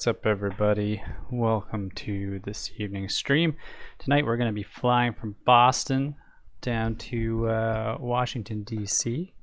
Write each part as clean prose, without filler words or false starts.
What's up, everybody? Welcome to this evening's stream. Tonight we're going to be flying from Boston down to Washington, D.C.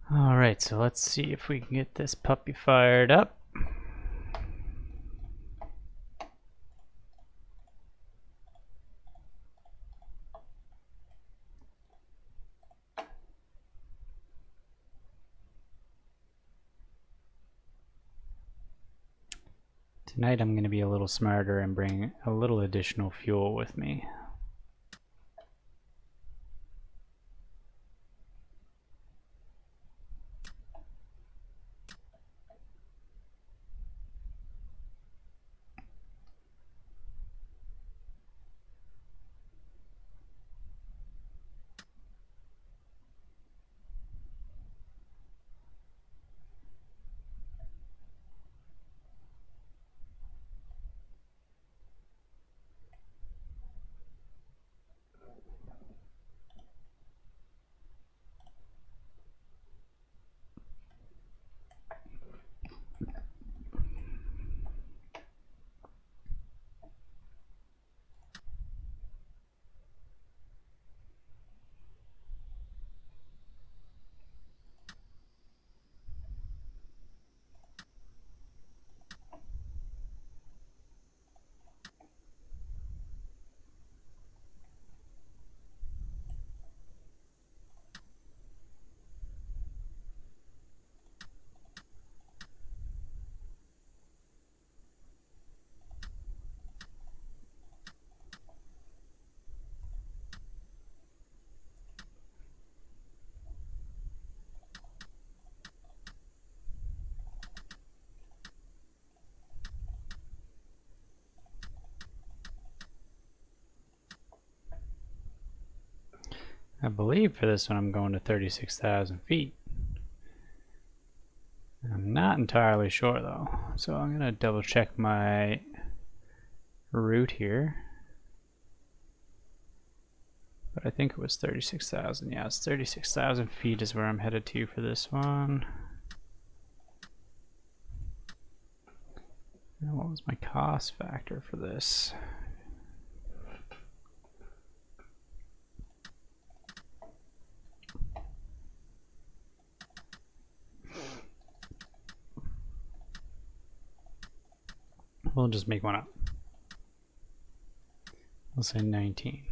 Alright, so let's see if we can get this puppy fired up. Tonight I'm going to be a little smarter and bring a little additional fuel with me. I believe for this one I'm going to 36,000 feet. I'm not entirely sure though, so I'm going to double check my route here. But I think it was 36,000. Yeah, it's 36,000 feet is where I'm headed to for this one. And what was my cost factor for this? We'll just make one up. We'll say 19.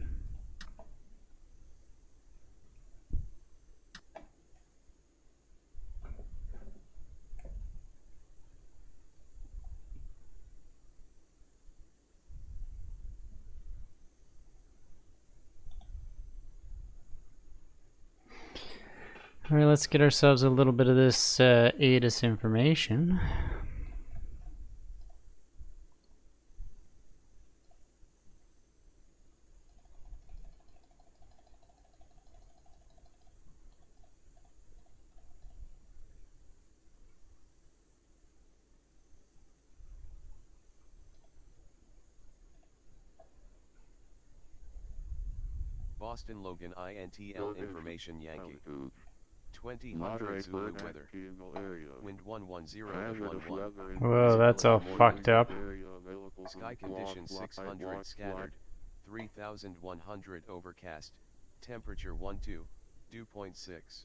All right, let's get ourselves a little bit of this ATIS information. Boston Logan INTL information Yankee 2000 Zulu weather wind 110.11. Whoa, that's all fucked up. Sky conditions 600 scattered 3100 overcast temperature 12 dew point 6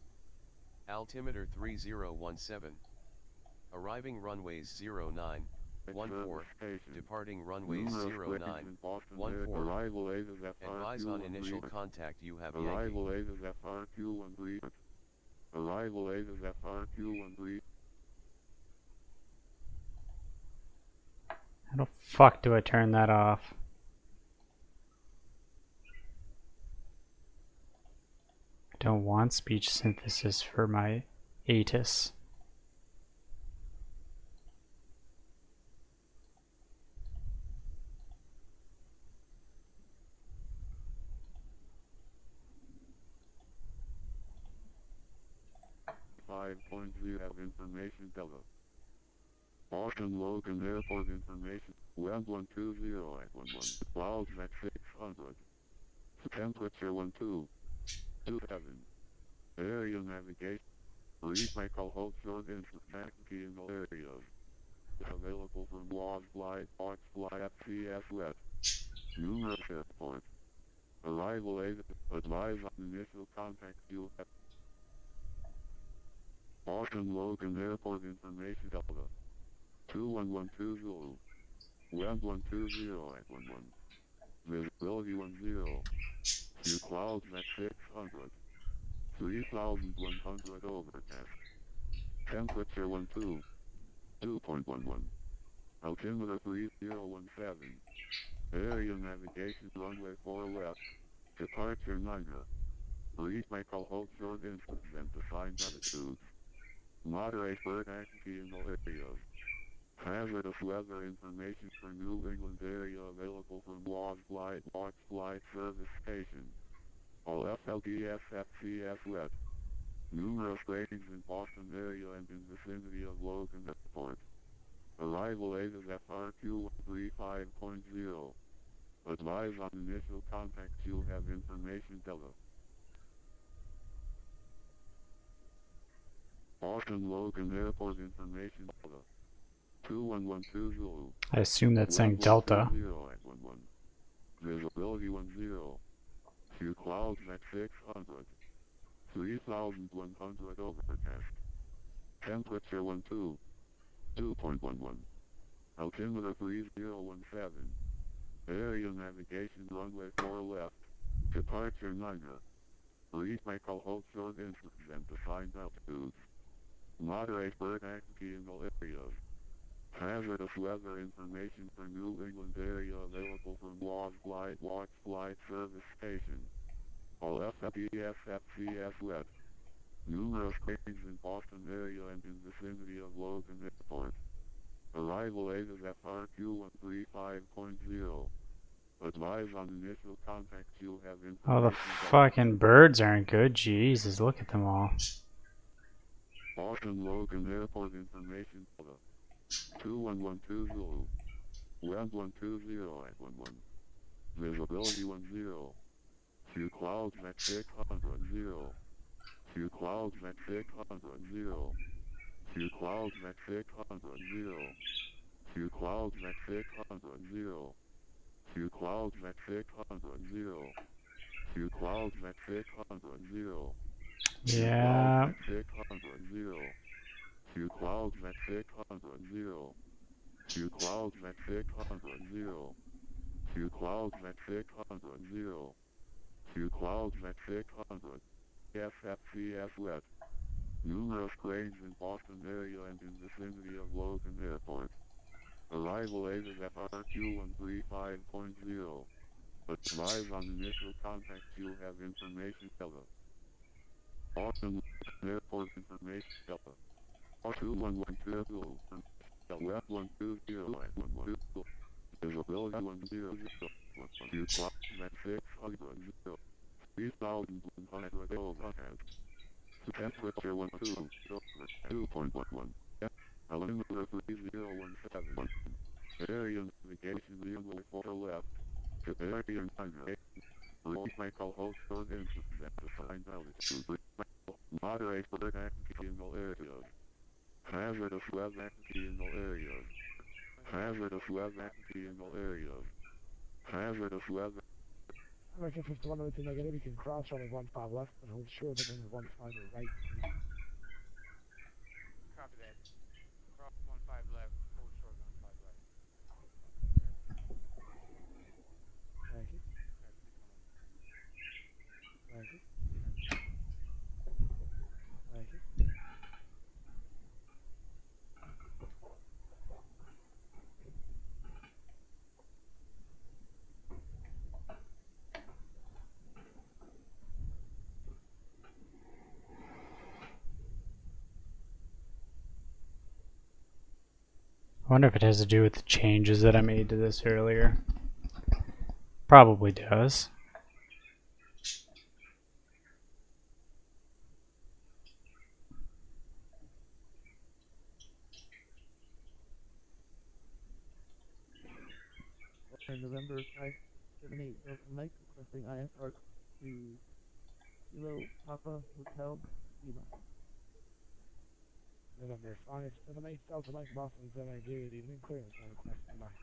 altimeter 3017 arriving runways 09 14 departing runways 09 14 advise on initial contact you have Yankee. Arrival is FRQ13. How the fuck do I turn that off? I don't want speech synthesis for my ATIS. Have information Delta. Boston Logan Airport information. Web 120.11. Clouds at 600. Temperature 1227. Area navigation. Read my call hold short instrument in all areas. Available from blog flight, box flight, FCS web. Numerous airports. Arrival aid. Advise on initial contact you have. Boston Logan Airport information Delta. 21120. Web 120.11. Visibility 10. Few clouds at 600. 3,100 overcast. Temperature 2.11. Altimeter 3017. Area navigation runway 4 left. Departure 9. Read my call hold short instructions and define attitudes. Moderate bird activity in all areas. Hazardous weather information for New England area available from blog flight, box flight service station. All FLDS FCS web. Numerous ratings in Boston area and in vicinity of Logan Airport. Arrival aid is FRQ 35.0. Advise on initial contact you'll have information Delta. Boston Logan Airport information Delta. 21120. I assume that's saying Delta. Visibility 10. Few clouds at 600. 3,100 overcast. Temperature 2.11. Altimeter 3017. Area navigation runway 4 left. Departure 9. Read my call hold short instructions and define altitudes. Moderate bird activity in all areas. Hazardous weather information for New England area available from blog flight, watch flight service station. All FLDS FCS web. Numerous cranes in Boston area and in vicinity of Logan Airport. Arrival aid is FRQ 135.0. Advise on initial contact you'll have information. Oh, the fucking birds aren't good. Jesus, look at them all. Boston Logan Airport information. 21120. Web 120.11. Visibility 10. Few clouds at 600. 0. Few clouds at 600. 0. Few clouds at 600. 0. Few clouds at 600. 0. Few clouds at 600. 0. Few clouds at 600. 0. Yeah. Few clouds at 600. 0. Few clouds at 600. 0. Few clouds at 600. 0. Few clouds at 600. 0. Few clouds at 600. FFCS web. Numerous cranes in Boston area and in vicinity of Logan Airport. Arrival aid is FRQ 135.0. Advise on initial contact you'll have information Delta. Boston Airport information Delta. 21120. Web 120.11. Visibility 100. Few clouds at 600. 3,100 overhead. Temperature 2.11. Altimeter 3017. Area navigation runway 4 left. Area 9. Reach my call hold short instructions and define altitude. Moderate bird activity in all areas. Hazardous web activity in all areas. Hazardous web activity in all areas. Hazardous web. American 51 to negative, you can cross runway 15 left and hold short of runway 15 right. Copy that. Cross 15 left, hold short 15 right. Thank you. Thank you. Thank you. I wonder if it has to do with the changes that I made to this earlier. Probably does. November 578 Delta Mike requesting IFR to Kilo Papa Hotel Lima. November 578 Delta Mike Boston 7 good evening clearance on request number.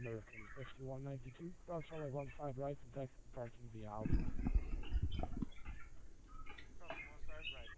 American 5192 cross runway 15 right and taxi parking via Alpha. Cross 15 right.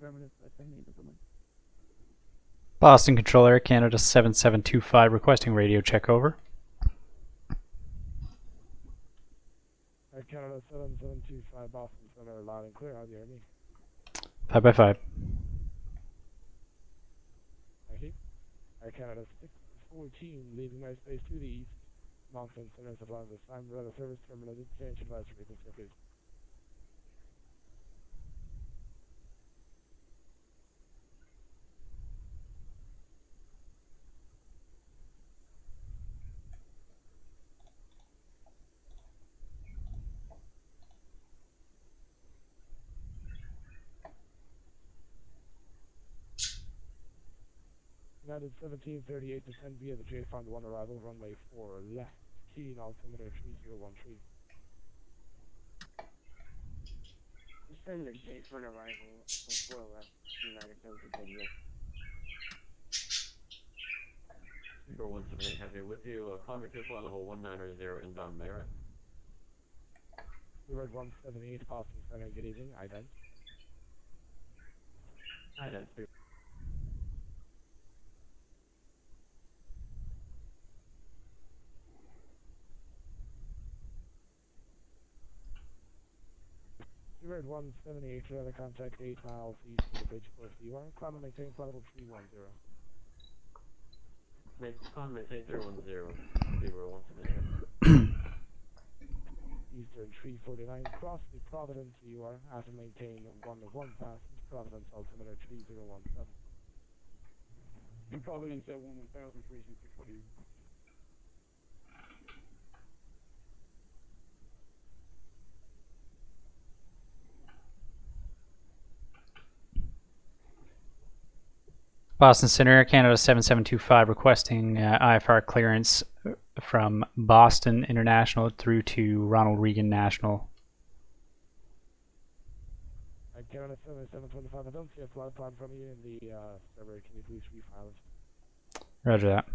Affirmative 578 Delta Mike. Boston Control Air Canada 7725 requesting radio check over. Air Canada 7725 Boston Center loud and clear. How do you hear me? 5x5. Thank you. Air Canada 614 leaving my space to the east. Mountain Center is upon this time. Weather service terminated. Change advisory frequency, please. United 1738 descend via the J Fund 1 arrival, runway 4 left, keying altimeter 3013. Descend the J for an arrival. 4 left. United 1738. 0178 Heavy with you. Climate control level 190 inbound Merit. Leeward 178 Boston Center, good evening. Ident. Ident. Leeward 178 radar contact 8 miles east of the bridge course you are. Climb and maintain flight level 310. Maintain 310. 0178. Eastern 349, cross the Providence you are. At and maintain 101 passage, Providence altimeter 3017. Providence at 1000 360. Boston Center Air Canada 7725 requesting IFR clearance from Boston International through to Ronald Reagan National. Canada 7725, I don't see a flight plan from you in the server. Can you please refile it? Roger that.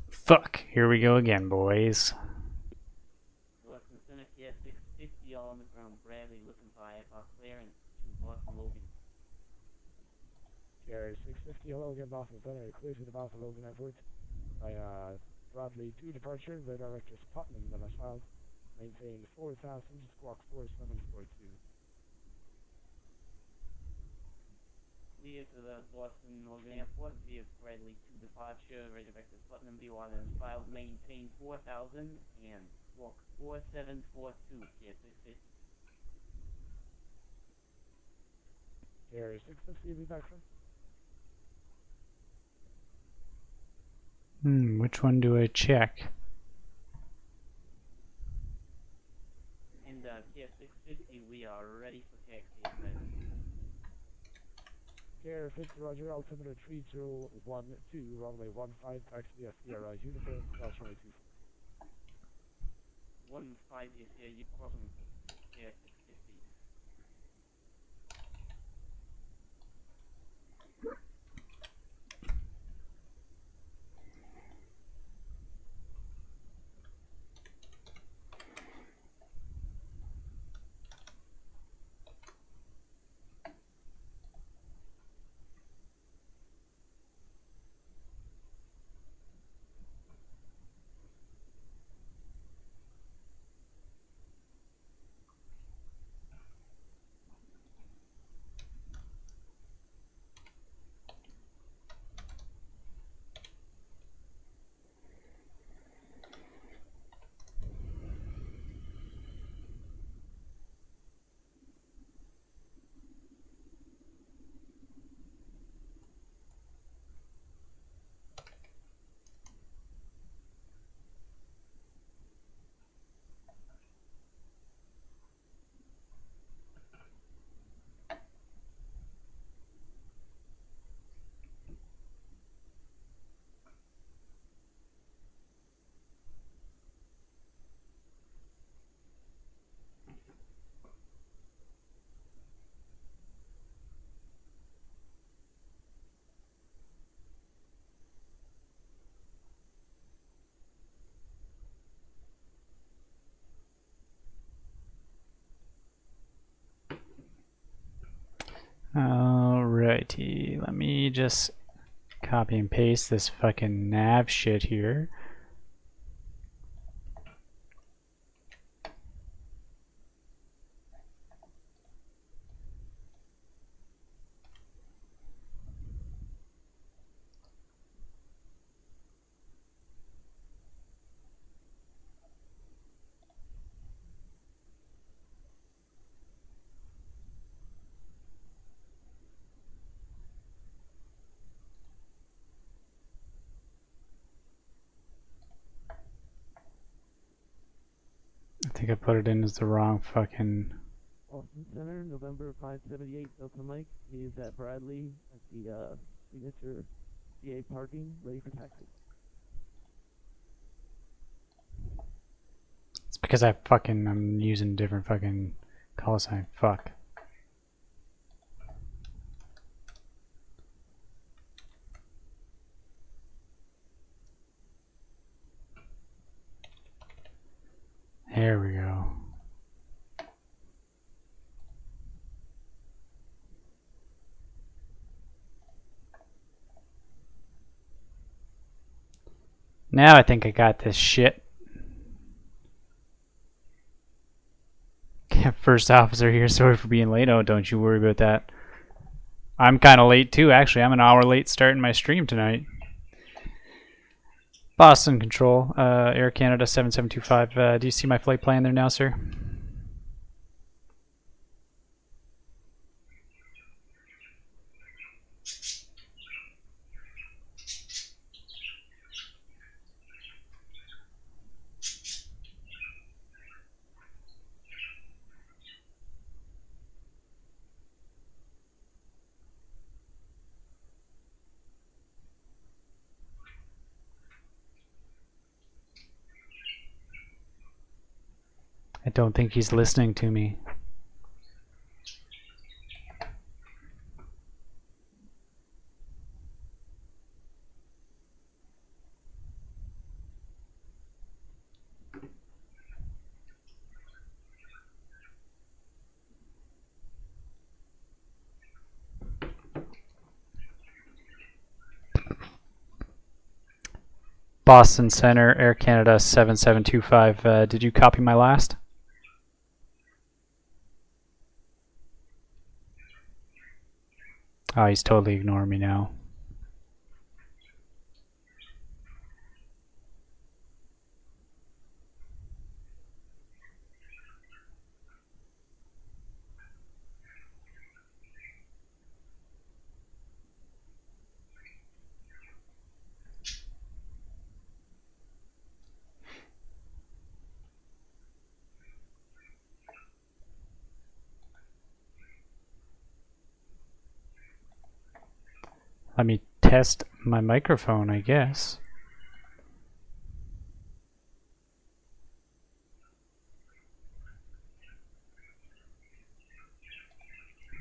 Fuck, here we go again, boys. Boston Center CS 650 all on the ground. Bradley looking for IFR clearance to Boston Logan. Carrier 650, hello again, Boston Center. Clear to the Boston Logan airport. By Bradley 2 departure, the director Putnam, the filed. Maintain 4000, squawk 4742. Clear to the Boston Logan Airport via Bradley 2 departure, radio director Putnam B1 and filed. Maintain 4000 and squawk 4742. CS 650. Carrier 650, be back from. Which one do I check? And CS 650, we are ready for taxi at present. Carrier 50, roger, altimeter 3012, runway 15, taxi at Sierra, uniform, cross runway 24. 15 is here, you crossing CS 650. Alrighty, let me just copy and paste this fucking nav shit here. I think I put it in as the wrong fucking... Austin Center, November 578, Delta Mike. He is at Bradley at the signature CA parking, ready for taxi. It's because I'm using different fucking call sign. Fuck. There we go. Now I think I got this shit. First officer here, sorry for being late. Oh, don't you worry about that. I'm kind of late too, actually. I'm an hour late starting my stream tonight. Boston Control, Air Canada 7725. Do you see my flight plan there now, sir? I don't think he's listening to me. Boston Center, Air Canada 7725. Did you copy my last? Oh, he's totally ignoring me now. Let me test my microphone, I guess.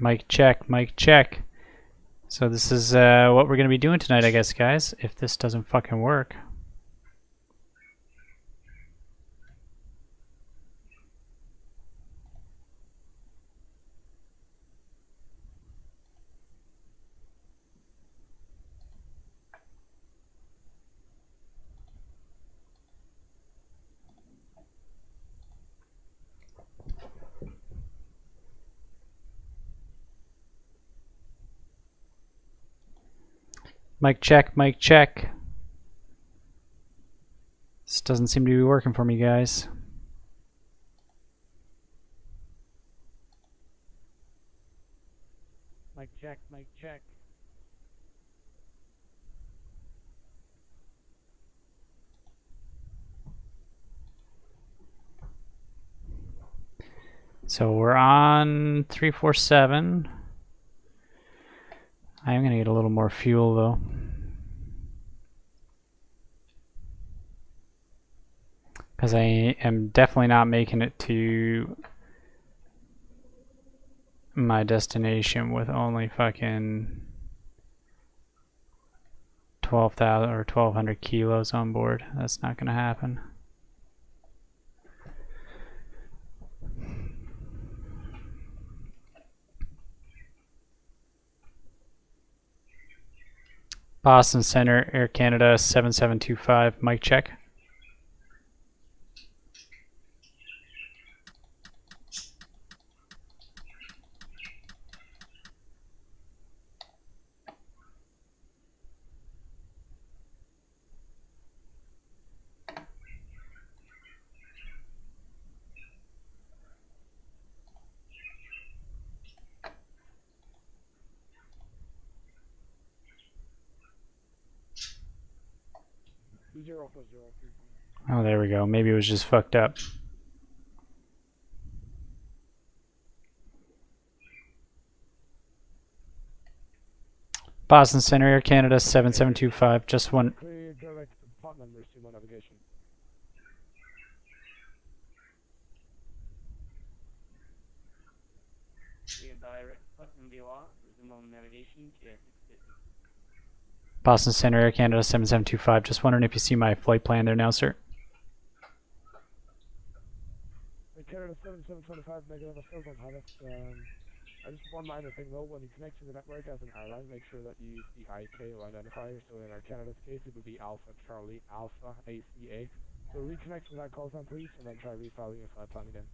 Mic check, mic check. So this is what we're going to be doing tonight, I guess, guys, if this doesn't fucking work. Mic check, mic check. This doesn't seem to be working for me, guys. Mic check, mic check. So we're on 347. I am going to get a little more fuel though. Because I am definitely not making it to my destination with only fucking 12,000 or 1,200 kilos on board. That's not going to happen. Boston Center, Air Canada 7725, mic check. Oh, there we go. Maybe it was just fucked up. Boston Center, Air Canada 7725, just one. Clear direct to Putnam, resume on navigation. Clear direct Putnam VR, resume on navigation, chair 650. Boston Center, Air Canada 7725, just wondering if you see my flight plan there now, sir. Canada 7725, negative, I still don't have it. Just one minor thing though, when you connect to the network as an airline, make sure that you use the ICAO identifier. So in our Canada's case, it would be Alpha Charlie Alpha ACA. So reconnect with that call sign, please, and then try refiling your flight plan again.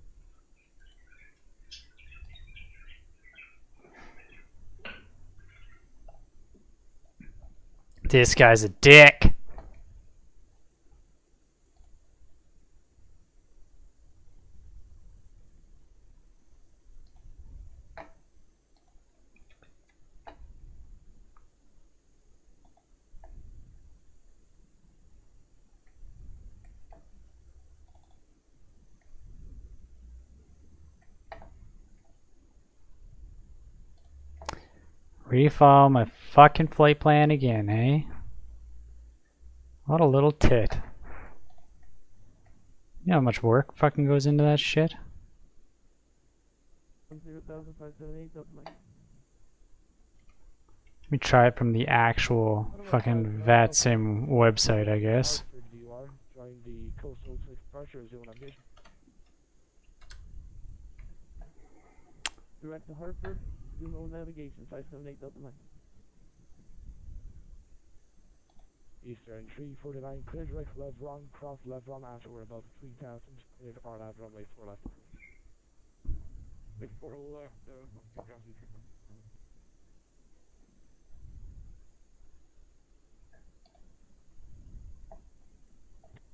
This guy's a dick. Refile my fucking flight plan again, eh? What a little tit. You know how much work fucking goes into that shit? 0,578, Delta Mike. Let me try it from the actual fucking VATSIM website, I guess. Join the coastal departure zone navigation. Direct to Hartford, resume on navigation, 578 Delta Mike. Eastern 349, clear direct left wrong, cross left wrong after we're above 3000, clear to RNAV runway 4 left. Big 4 left,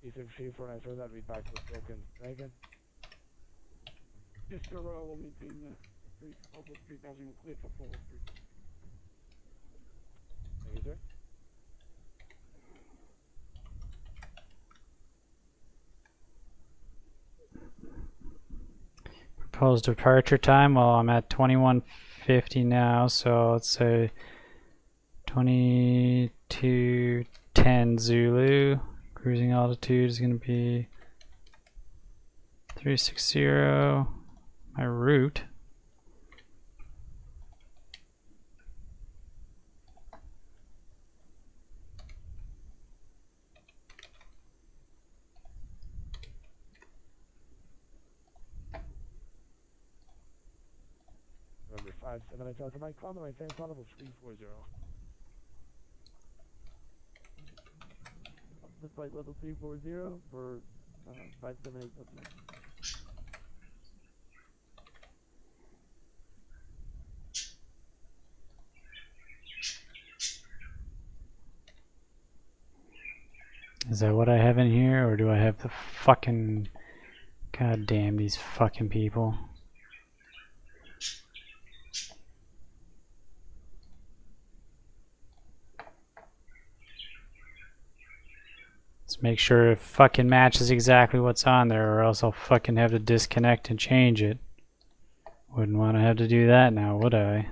Eastern 349, so that read back was broken. Megan? Just so we'll maintain the 3000 clear for 4 Street. Thank you, sir. Proposed departure time, well, I'm at 21:50 now, so let's say 22:10 Zulu. Cruising altitude is going to be 360. My route. Number 578 Delta Mike, climb the maintain climb level 340. The flight level 340 for 578 Delta Mike. Is that what I have in here, or do I have the fucking... God damn these fucking people. Let's make sure it fucking matches exactly what's on there, or else I'll fucking have to disconnect and change it. Wouldn't want to have to do that now, would I?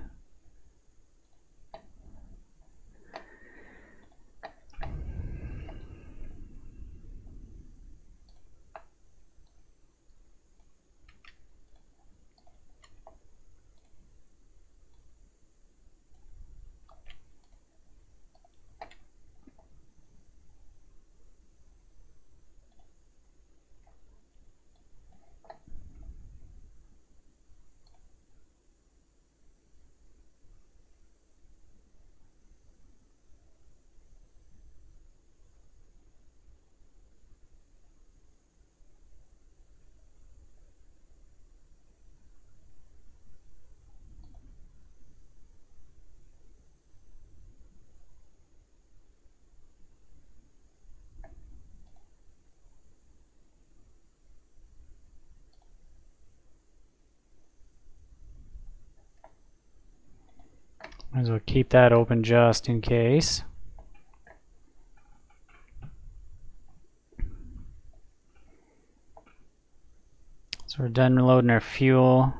Might as well keep that open just in case. So we're done reloading our fuel.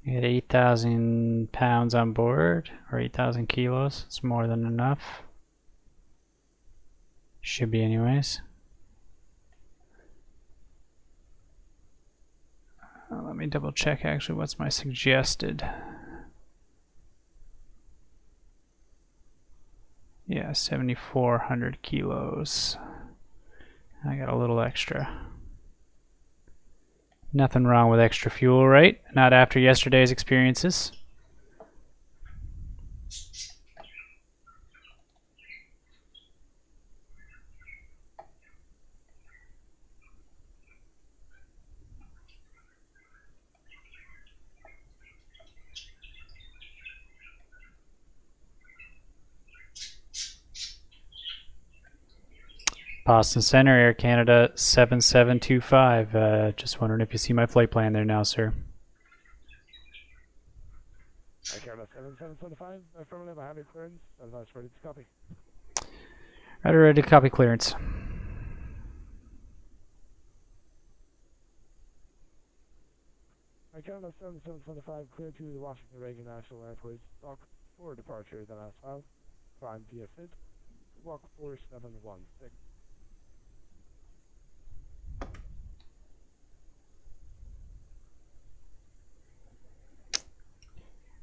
We had 8,000 pounds on board, or 8,000 kilos. It's more than enough. Should be anyways. Let me double check actually what's my suggested. Yeah, 7,400 kilos. I got a little extra. Nothing wrong with extra fuel, right? Not after yesterday's experiences. Boston Center, Air Canada 7725. Just wondering if you see my flight plan there now, sir. Air Canada 7725, affirmative, I have your clearance, and that's ready to copy. Ready to copy clearance. Air Canada 7725, clear to the Washington Reagan National Airport, dock for departure, then as filed, climb via FIT, walk 4716.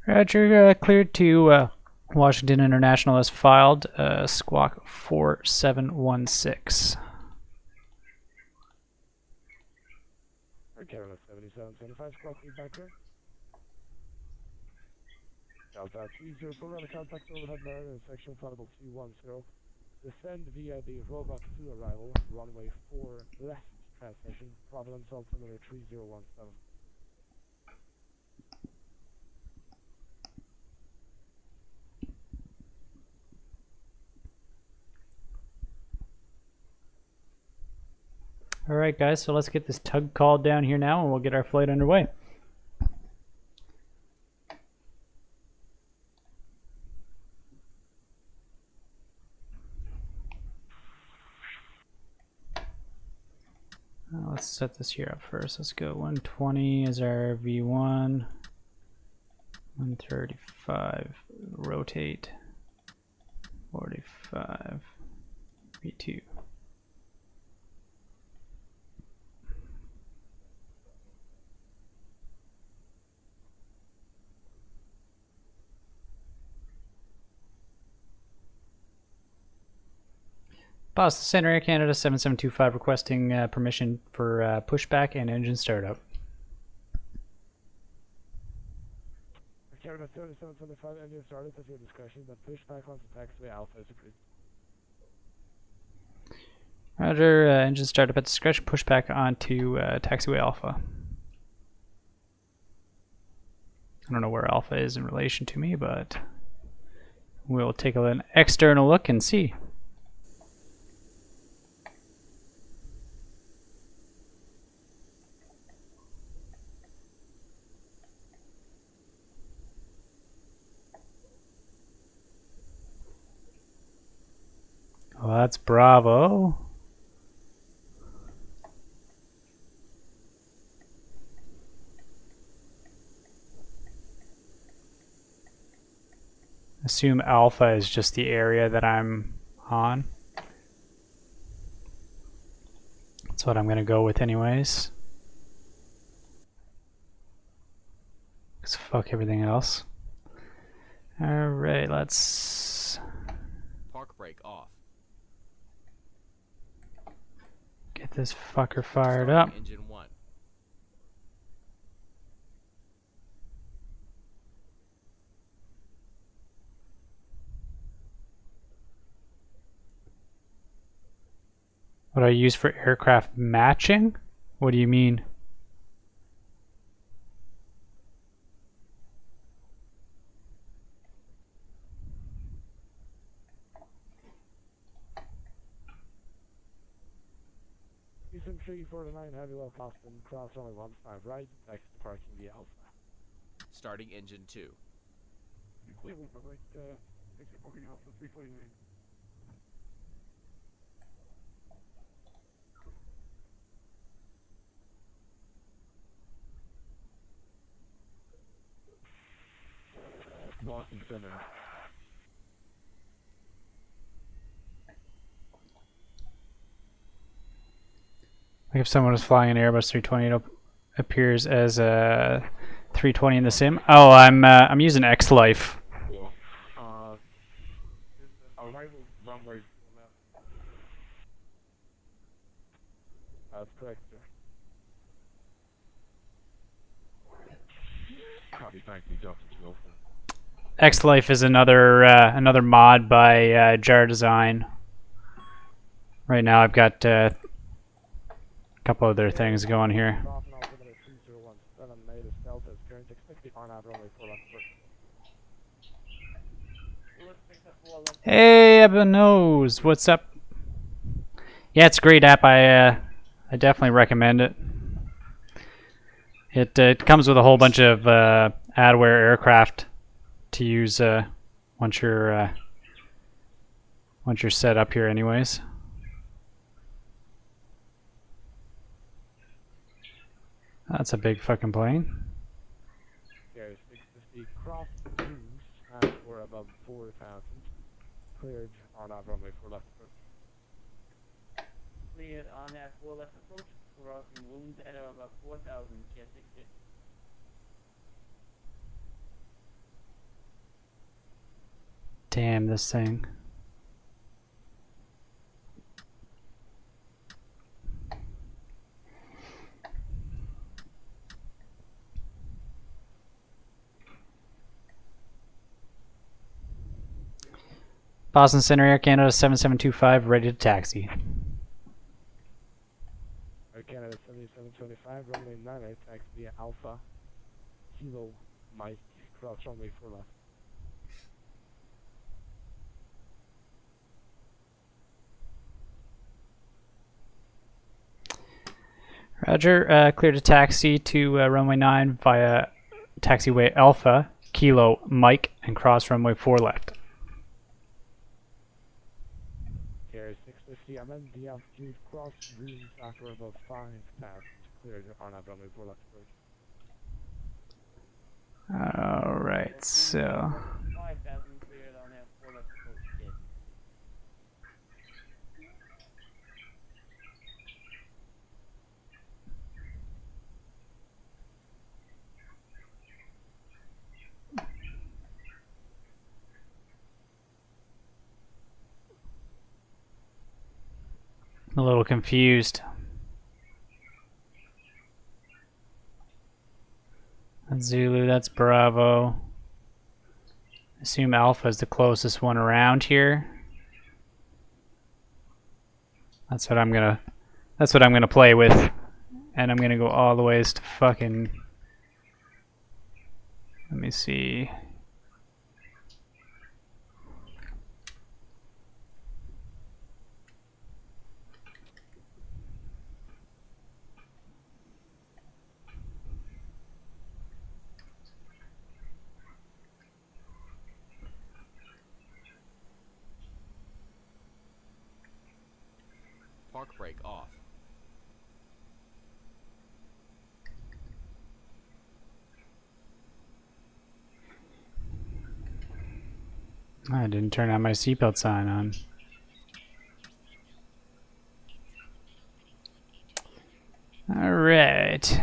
Roger, cleared to Washington International as filed, squawk 4716. Air Canada 7725, squawk feedback clear. Delta 304 on a contact overhead line in section flight 210. Descend via the robot to arrival, runway 4 left transmission, Providence altimeter 3017. Alright guys, so let's get this tug called down here now and we'll get our flight underway. Let's set this here up first. Let's go 120 is our V1. 135, rotate. 45, V2. Boston Center, Air Canada 7725, requesting permission for pushback and engine startup. Air Canada 7725, engine started at your discretion, but pushback onto taxiway Alpha is agreed. Roger, engine startup at discretion, pushback onto taxiway Alpha. I don't know where Alpha is in relation to me, but we'll take an external look and see. Well, that's Bravo. Assume Alpha is just the area that I'm on. That's what I'm going to go with anyways. Because fuck everything else. Alright, let's Park brake off. get this fucker fired up. Engine 1. What do I use for aircraft matching? What do you mean? Houston 349, heavy well Boston, cross only 15 right, next to parking via Alpha. Starting engine 2. Cleveland, but like, thanks for booking out for 329. Boston Center. Like if someone was flying an Airbus 320, it appears as a 320 in the sim. Oh, I'm using X-Life. Arrival runway left. That's correct, sir. Copy, thank you, Delta 204. X-Life is another mod by JARDesign. Right now I've got a couple other things going here. Hey, Ebenos, what's up? Yeah, it's a great app. I definitely recommend it. It comes with a whole bunch of adware aircraft to use once you're set up here, anyways. That's a big fucking plane. Yeah, 650 cross rooms and for above 4,000. Cleared on that runway for left approach. Cleared on that 4 left approach, crossing rooms at about 4,000, Jet 650. Damn, this thing. Boston Center, Air Canada 7725, ready to taxi. Air Canada 7725, runway 98, taxi via Alpha, Kilo, Mike, cross runway 4 left. Roger, clear to taxi to runway 9 via taxiway Alpha, Kilo, Mike, and cross runway 4 left. Air 650, I'm in the altitude, cross rooms after above 5,000, cleared on that runway 4 left approach. Alright, so... 5,000 cleared on that 4 left approach, Jet. I'm a little confused. That's Zulu, that's Bravo. Assume Alpha is the closest one around here. That's what I'm gonna play with. And I'm gonna go all the ways to fucking... Let me see. Park brake off. I didn't turn on my seatbelt sign on. Alright.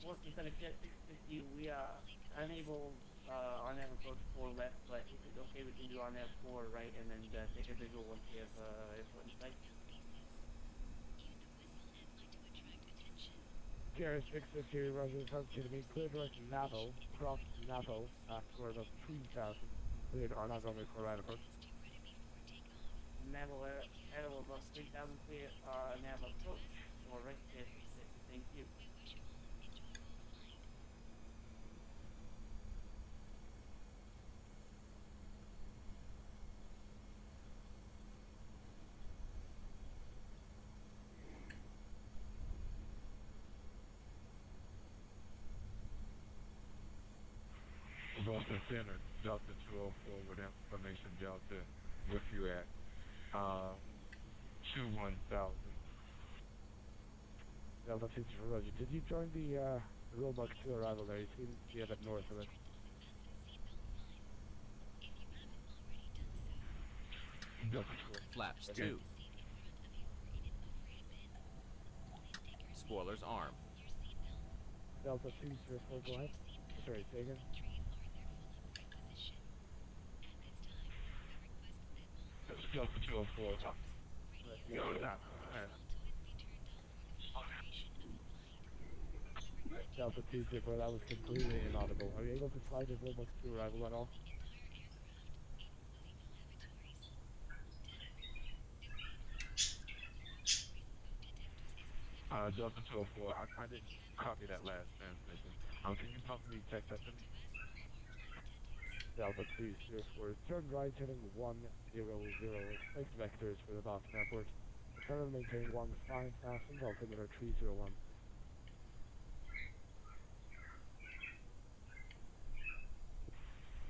Boston Center Jet 650, we are unable on air approach 4 left, but if it's okay, we can do on air 4 right, and then take a visual once we have airport in sight. JR 650, Roger, to me, clear direct NATO, cross NATO, square about 3,000, cleared or not runway 4 right approach. Naval air about 3,000 clear, nav approach, or right there, 650, thank you. Boston Center, Delta 204 with information Delta with you at 21,000. Delta 2 Roger. Did you join the Roebuck 2 arrival there? You seem to be a bit north of it. Delta 2. Flaps Okay. 2. Spoilers armed. Delta 204, go ahead. Sorry, say again. Delta 204. Delta 204, that was completely inaudible. Are you able to slide the Roebuck 2 arrival at all? Delta 204, I didn't copy that last transmission. Can you possibly text that to me? Delta 204, turn right heading 100, expect vectors for the Boston Airport. Return and maintain 15,000, altimeter 301.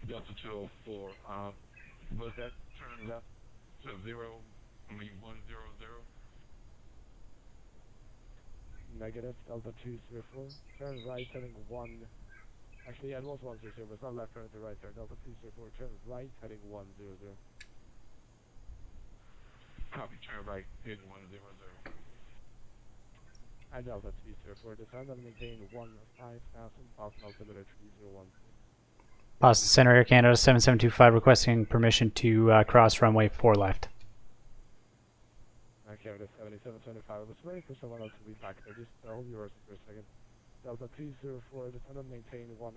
Delta 204, was that turn left to 100? Negative, Delta 204, turn right heading 1. Actually, yeah, it was 100, but it's not left turn to right there. Delta 204, turn right heading 100. Copy, turn right heading 100. And Delta 204, descend and maintain 15,000, Boston altimeter 301. Boston Center, Air Canada 7725 requesting permission to cross runway 4 left. Canada 7725, I was waiting for someone else to be back there. Just hold yours for a second. Delta 204, descend and maintain 15,000,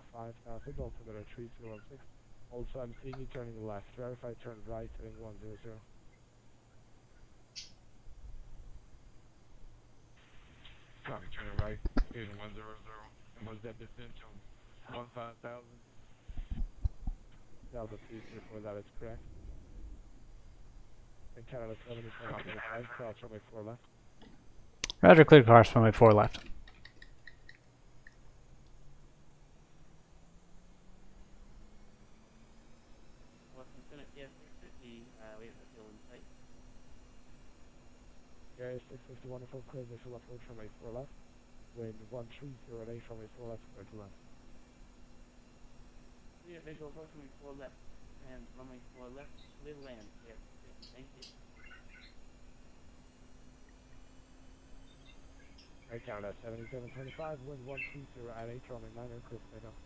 altimeter 3016. Also, I'm seeing you turning left. Verify turn right heading 100. Copy, turning right heading 100. And was that descent to 15,000? Delta 204, that is correct. And Canada 7725, cross runway 4 left. Roger, clear cross runway 4 left. Boston Center, yeah, 650, we have a fuel in sight. Yeah, 650, wonderful, clear visual approach runway 4 left. Wind 1308, runway 4 left, square to left. Clear visual approach runway 4 left, and runway 4 left, clear land, yeah, 650, thank you. Air Canada 7725, wind 120 at 8, runway 9, clear for takeoff.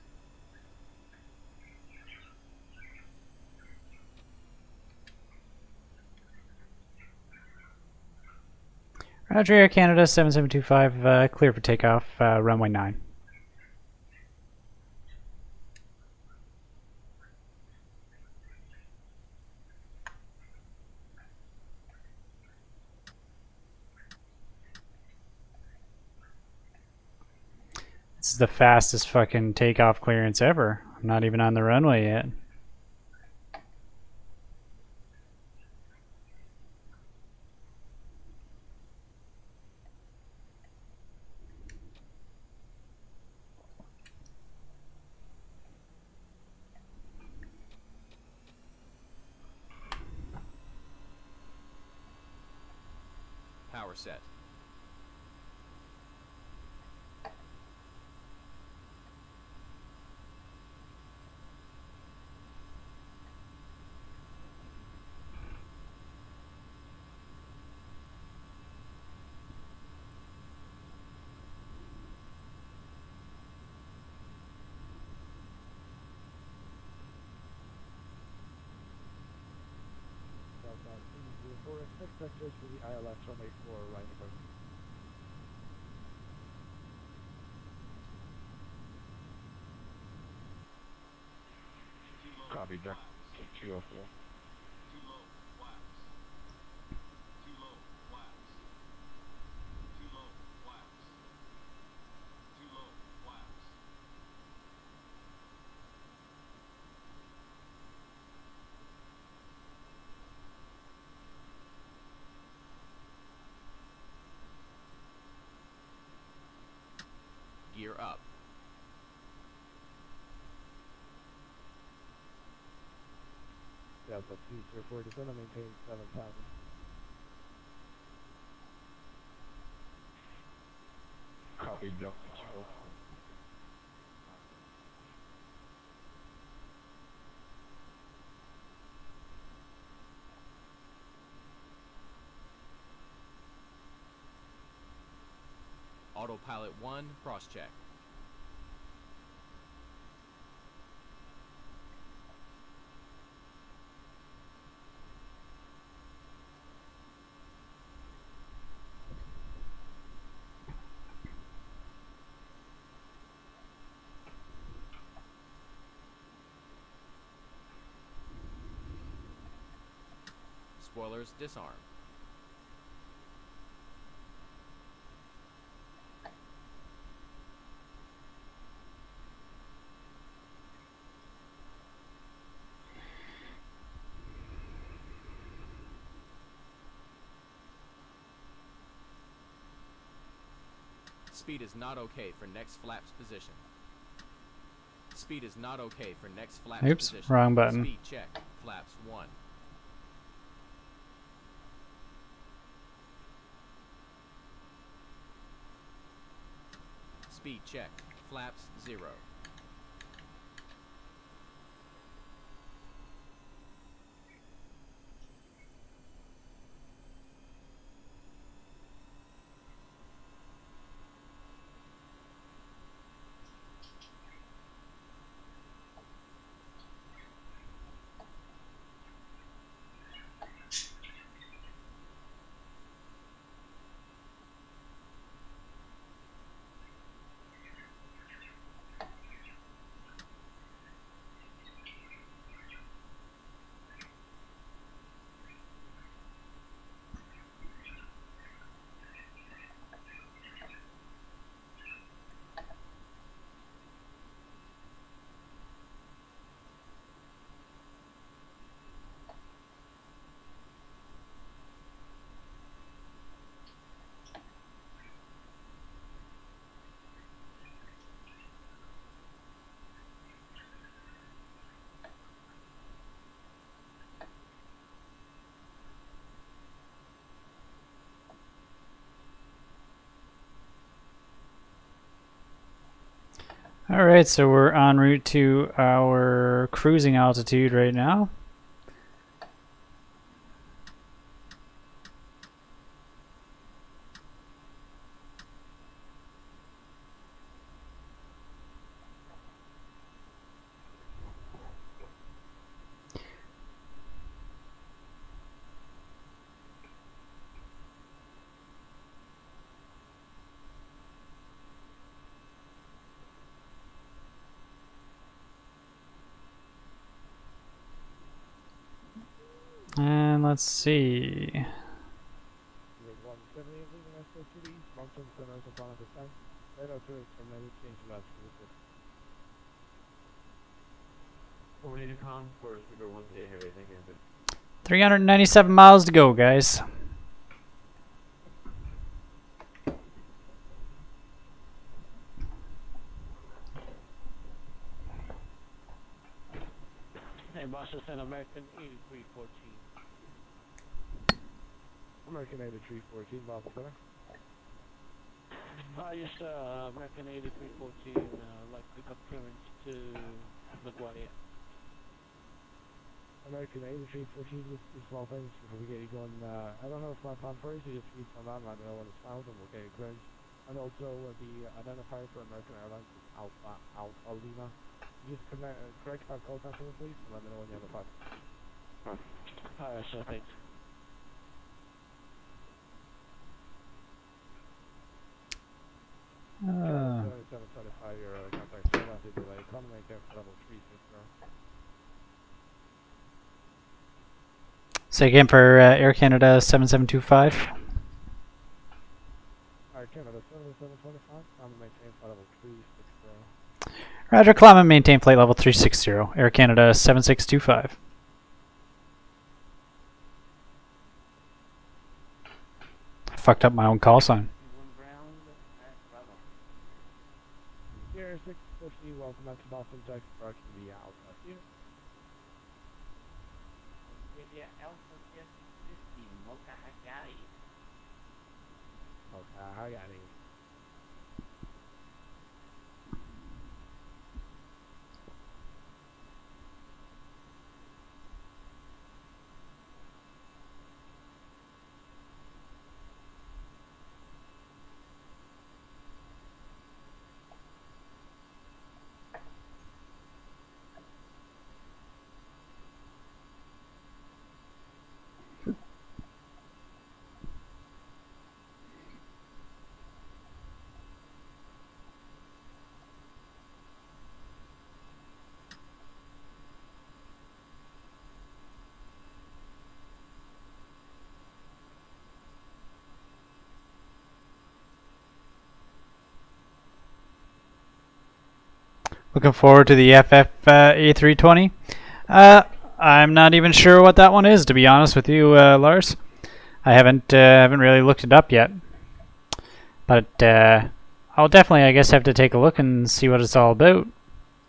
Roger, Air Canada 7725 clear for takeoff, runway 9. This is the fastest fucking takeoff clearance ever. I'm not even on the runway yet. Power set. Vectors for the ILS runway 4 right approach. Copy, Jack. 204. Gear up. Delta 204, descend and maintain 7,000. Copy, Delta 204. Autopilot 1, cross-check. Spoilers disarm. Speed is not okay for next flaps position. Speed is not okay for next flaps Oops, position. wrong button. Speed check. Flaps 1. Speed check. Flaps 0. Alright, so we're en route to our cruising altitude right now. And let's see. You're 170 leaving Mexico City. Long-term commercial plan at this time. Radar turret terminated. Change left. We need to con for Super 1 to heavy, thank you. 397 miles to go, guys. Hey, boss, it's an American 8314. American 8314, Boston Center. Yes, American 8314, like pickup clearance to LaGuardia. American 8314, just two small things before we get you going. I don't know if my plan for you, so just read some out, let me know when it's found, and we'll get you clearance. And also, the identifier for American Airlines is Alpha Lima. Just correct that call sign for me, please, and let me know when you have a flight. Alright, so thanks. Uh, 7725, your contact turn left is delay. Climb maintain flight level 360. say again for Air Canada 7725. Alright, Canada 7725, climb maintain flight level 360. Roger, climb and maintain flight level 360. Air Canada 7625. I fucked up my own call sign. Sierra 650, welcome back to Boston, Texas, approaching the Alpha. Here. Yeah, Alpha 15, Mocha Hagari. Okay, I got it. Looking forward to the FF A320. I'm not even sure what that one is, to be honest with you, Lars. I haven't really looked it up yet, but I'll definitely, I guess, have to take a look and see what it's all about.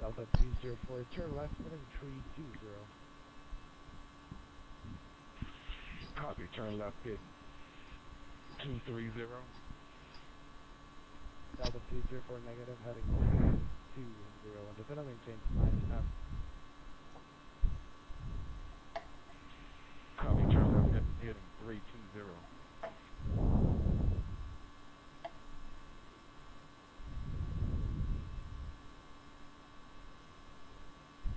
Delta 204, turn left, heading 320. Copy, turn left, gate 230. Delta 204, negative, heading 320. And defender maintain 9F. Copy, turn left, heading 320.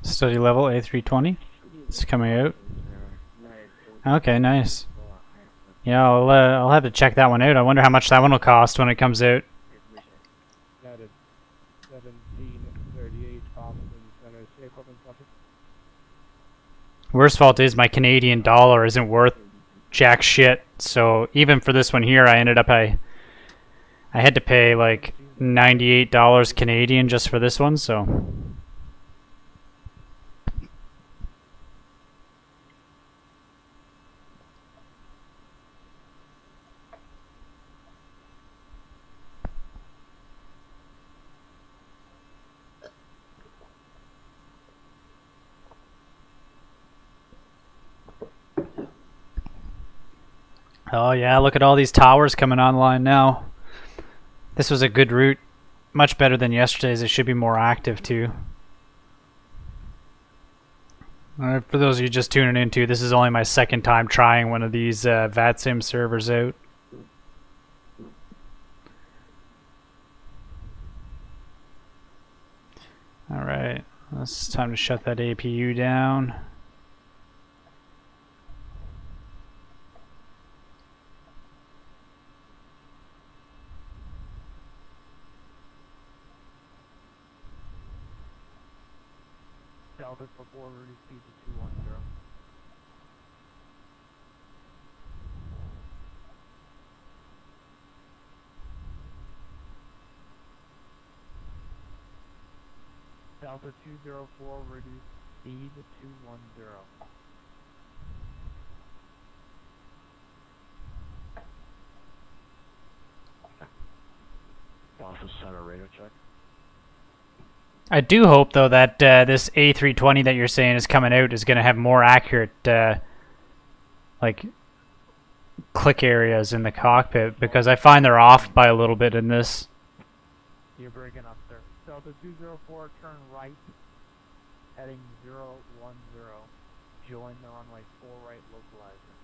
Study level A320. It's coming out. Okay, nice. Yeah, I'll have to check that one out. I wonder how much that one will cost when it comes out. United 1738, Boston Center, State Equipment Office. Worst fault is my Canadian dollar isn't worth jack shit. So even for this one here, I ended up I had to pay like $98 Canadian just for this one. So. Oh yeah, look at all these towers coming online now. This was a good route. Much better than yesterday's. It should be more active too. Alright, for those of you just tuning in too, this is only my second time trying one of these VATSIM servers out. Alright, it's time to shut that APU down. Delta for forward, reduce speed to 210. Delta 204, reduce speed to 210. Delta center radar check. I do hope though that this A320 that you're saying is coming out is going to have more accurate like click areas in the cockpit, because I find they're off by a little bit in this. You're breaking up there. Delta 204, turn right, heading 010. Join the runway 4 right localizer.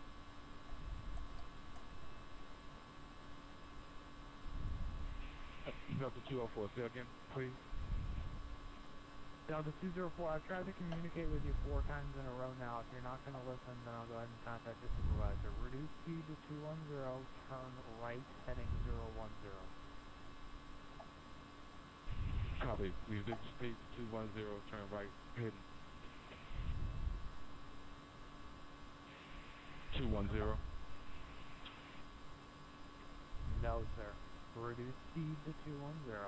Delta 204, say again, please. Delta 204, I've tried to communicate with you 4 times in a row now. If you're not going to listen, then I'll go ahead and contact your supervisor. Reduce speed to 210, turn right, heading 010. Copy. We've been space 210, turn right, heading 210. No, sir. Reduce speed to 210.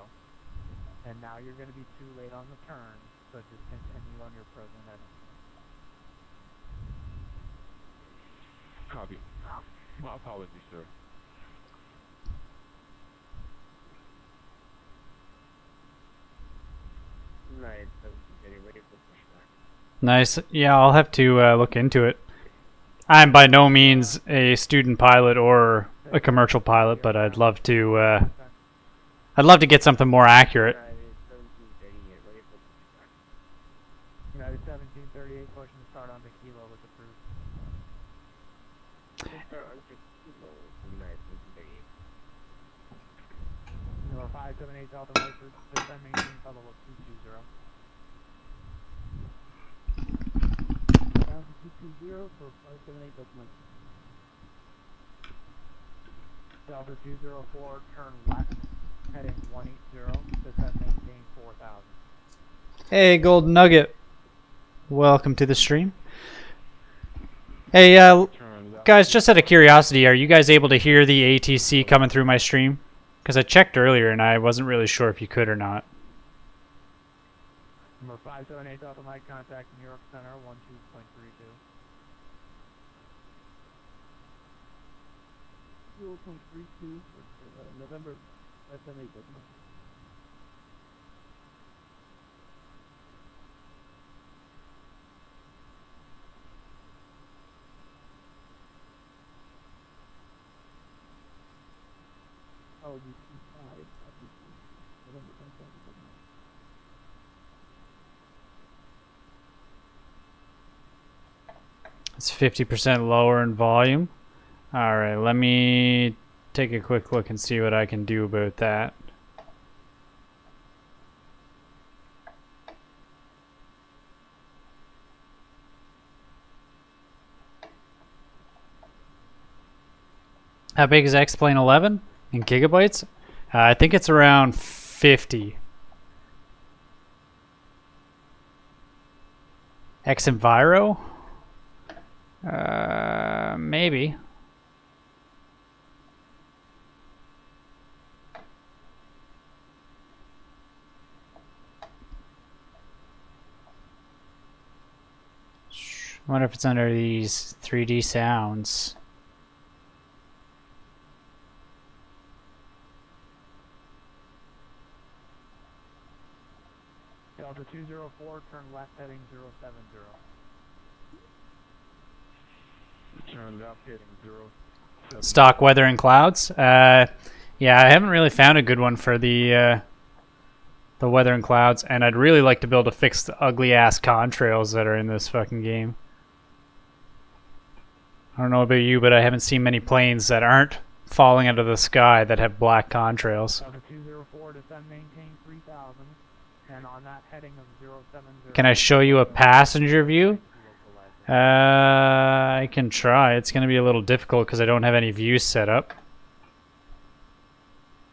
And now you're going to be too late on the turn, so just continue on your present heading. Copy. My apologies, sir. Nice. So getting ready for pushback. Nice. Yeah, I'll have to look into it. I'm by no means a student pilot or a commercial pilot, but I'd love to get something more accurate. United 1738, pushing to start on the kilo with approved. Number 578 Delta Mike, descend maintain level of 220. Down to 220 for 578 Delta Mike. Delta 204, turn left, heading 180, descend maintain 4,000. Hey, Golden Nugget. Welcome to the stream. Hey, guys, just out of curiosity, are you guys able to hear the ATC coming through my stream? Because I checked earlier and I wasn't really sure if you could or not. Number 578 Delta Mike, contact New York Center 12.32. 0.32 for November 578 Delta Mike. Oh, you see 5, obviously. November 578 Delta Mike. It's 50% lower in volume. Alright, let me take a quick look and see what I can do about that. How big is X-Plane 11 in gigabytes? I think it's around 50. X-Enviro? Maybe. I wonder if it's under these 3D sounds. Delta 204, turn left heading 070. Turn left, heading 070. Stock weather and clouds. Yeah, I haven't really found a good one for the weather and clouds, and I'd really like to be able to fix the ugly ass contrails that are in this fucking game. I don't know about you, but I haven't seen many planes that aren't falling out of the sky that have black contrails. Delta 204, descend maintain 3,000, and on that heading of 070. Can I show you a passenger view? I can try. It's going to be a little difficult because I don't have any views set up.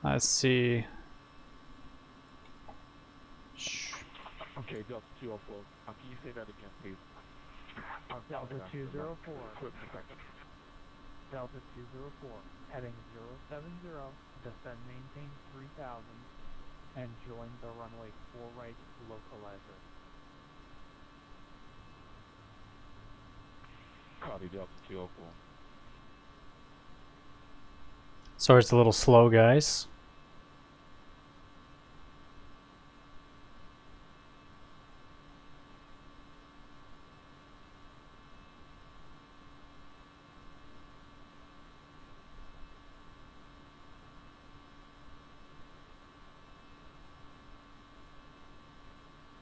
Let's see. Okay, Delta 204. Can you say that again, please? Delta 204. Delta 204, heading 070, descend maintain 3,000, and join the runway 4 right localizer. Copy, Delta 204. Sorry, it's a little slow, guys.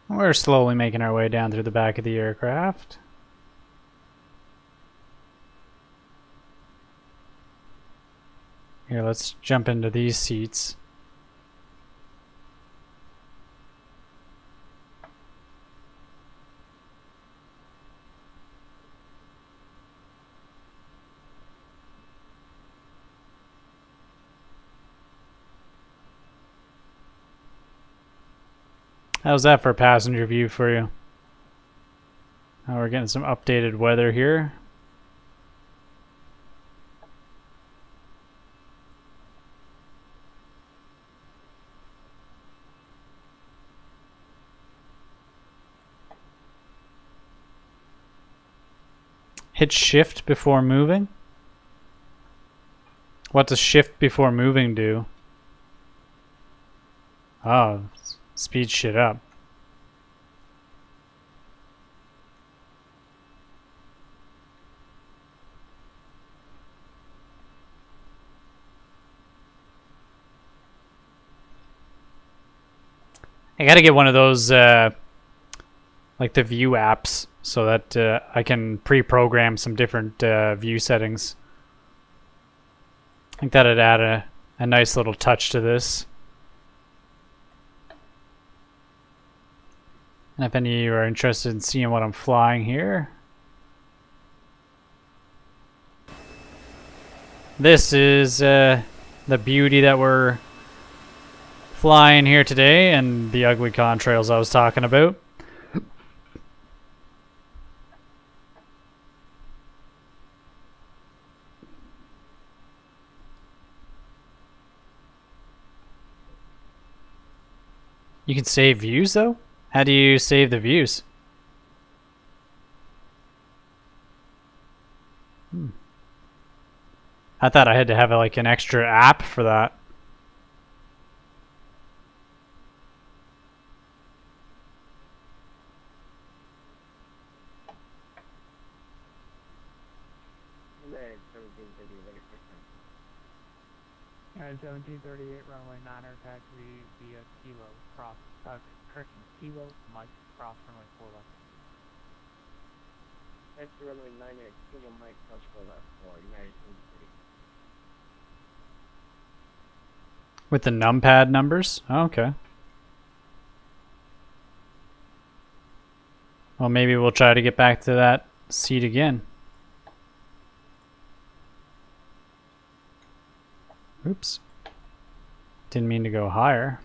We're slowly making our way down through the back of the aircraft. Here, let's jump into these seats. How's that for passenger view for you? Now we're getting some updated weather here. Hit shift before moving? What does shift before moving do? Oh, speed shit up. I gotta get one of those, like the view apps, so that I can pre-program some different view settings. I think that'd add a nice little touch to this. And if any of you are interested in seeing what I'm flying here, this is the beauty that we're flying here today, and the ugly contrails I was talking about. You can save views though? How do you save the views? I thought I had to have like an extra app for that. Alright, 1738, runway 9er, taxi via Kilo, cross, correction, Kilo, Mike, cross runway 4 left. Taxi runway 9er, Kilo, Mike, cross 4 left, for United City. With the numpad numbers? Oh, okay. Well, maybe we'll try to get back to that seat again. Oops. Didn't mean to go higher.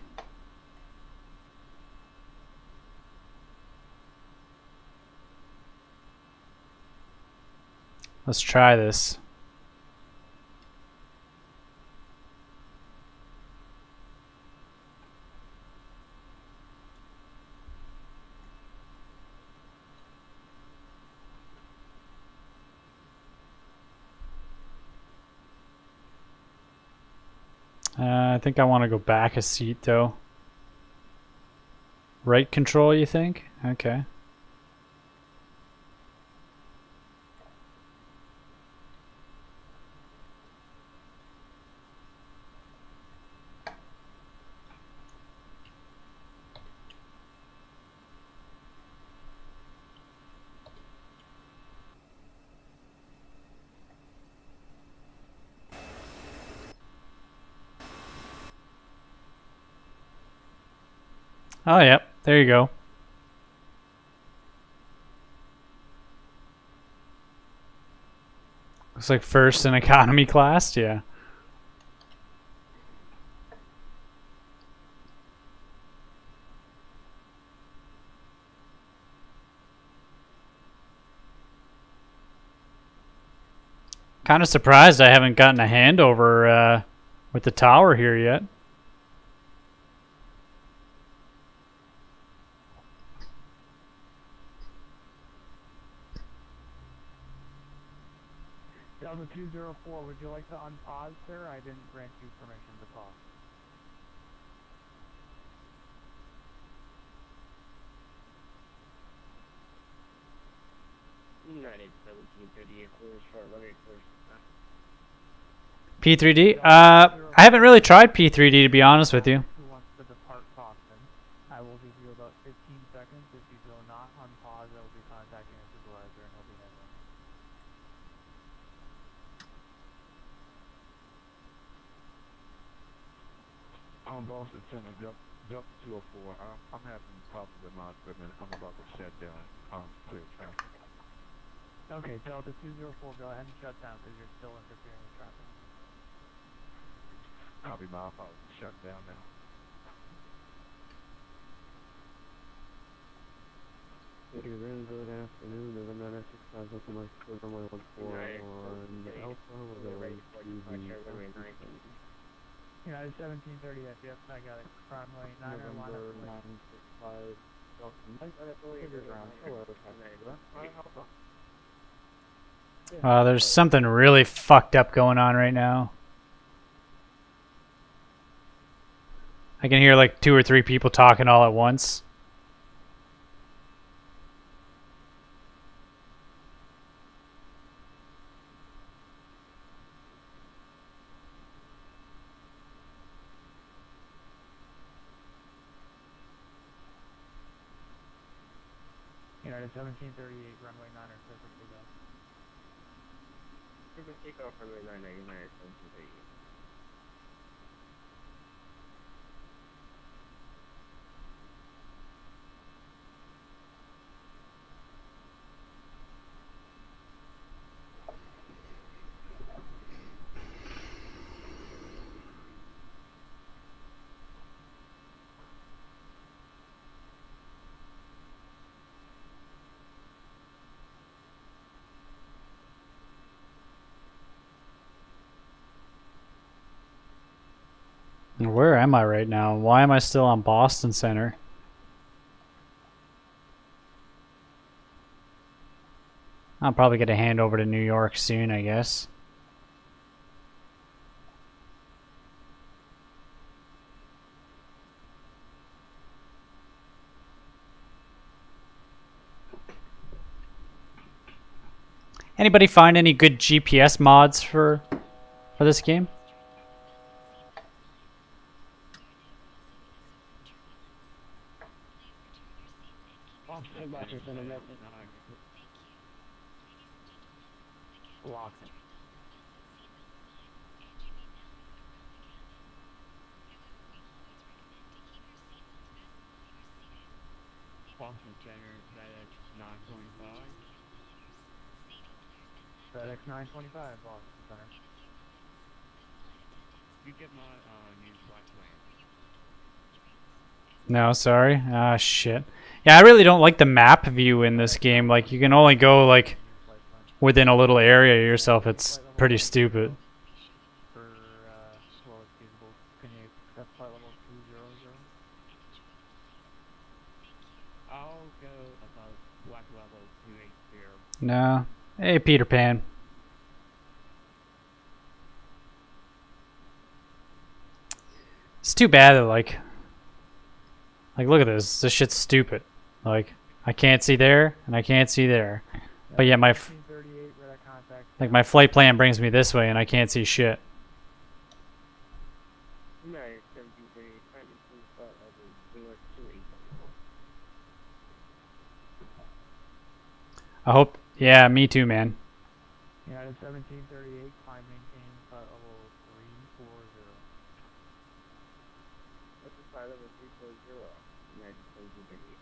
Let's try this. I think I want to go back a seat though. Right control, you think? Okay. Oh, yep. There you go. Looks like first in economy class, yeah. Kind of surprised I haven't gotten a handover with the tower here yet. Delta 204, would you like to unpause, sir? I didn't grant you permission to pause. United 1738, clears for runway clears. P3D? I haven't really tried P3D, to be honest with you. Who wants to depart Boston? I will give you about 15 seconds. If you do not unpause, I will be contacting a supervisor and he'll be handling it. Boston Center, Delta 204. I'm having problems with my equipment. I'm about to shut down. Clear traffic. Okay, Delta 204, go ahead and shut down because you're still interfering with traffic. Copy, my apologies. Shut down now. afternoon, November 6 Delta Mike, runway 14 on Alpha, we're going to the United 1730 FF, I got it. Runway 9 November 965 Delta Mike, figure ground, hello, There's something really fucked up going on right now. I can hear like 2 or 3 people talking all at once. United 1738, runway 9 are perfectly go. Super takeoff runway 9 United 1738. Where am I right now? Why am I still on Boston Center? I'll probably get a hand over to New York soon, I guess. Anybody find any good GPS mods for this game? Locked. Boston Center, FedEx 925. FedEx 925, Boston Center. You get my new flight plan. No, sorry. Ah, shit. Yeah, I really don't like the map view in this game. Like, you can only go, like, within a little area of yourself. It's pretty stupid. For, well, it's feasible. Can you accept flight level 200? I'll go above flight level 280. No. Hey, Peter Pan. It's too bad that, like, look at this. This shit's stupid. Like, I can't see there, and I can't see there. But yet my, like, my flight plan brings me this way, and I can't see shit. United 1738, kindly please flight level 280. I hope, yeah, me too, man. United 1738, climb maintain flight level 340. This is flight level 340, United 1738.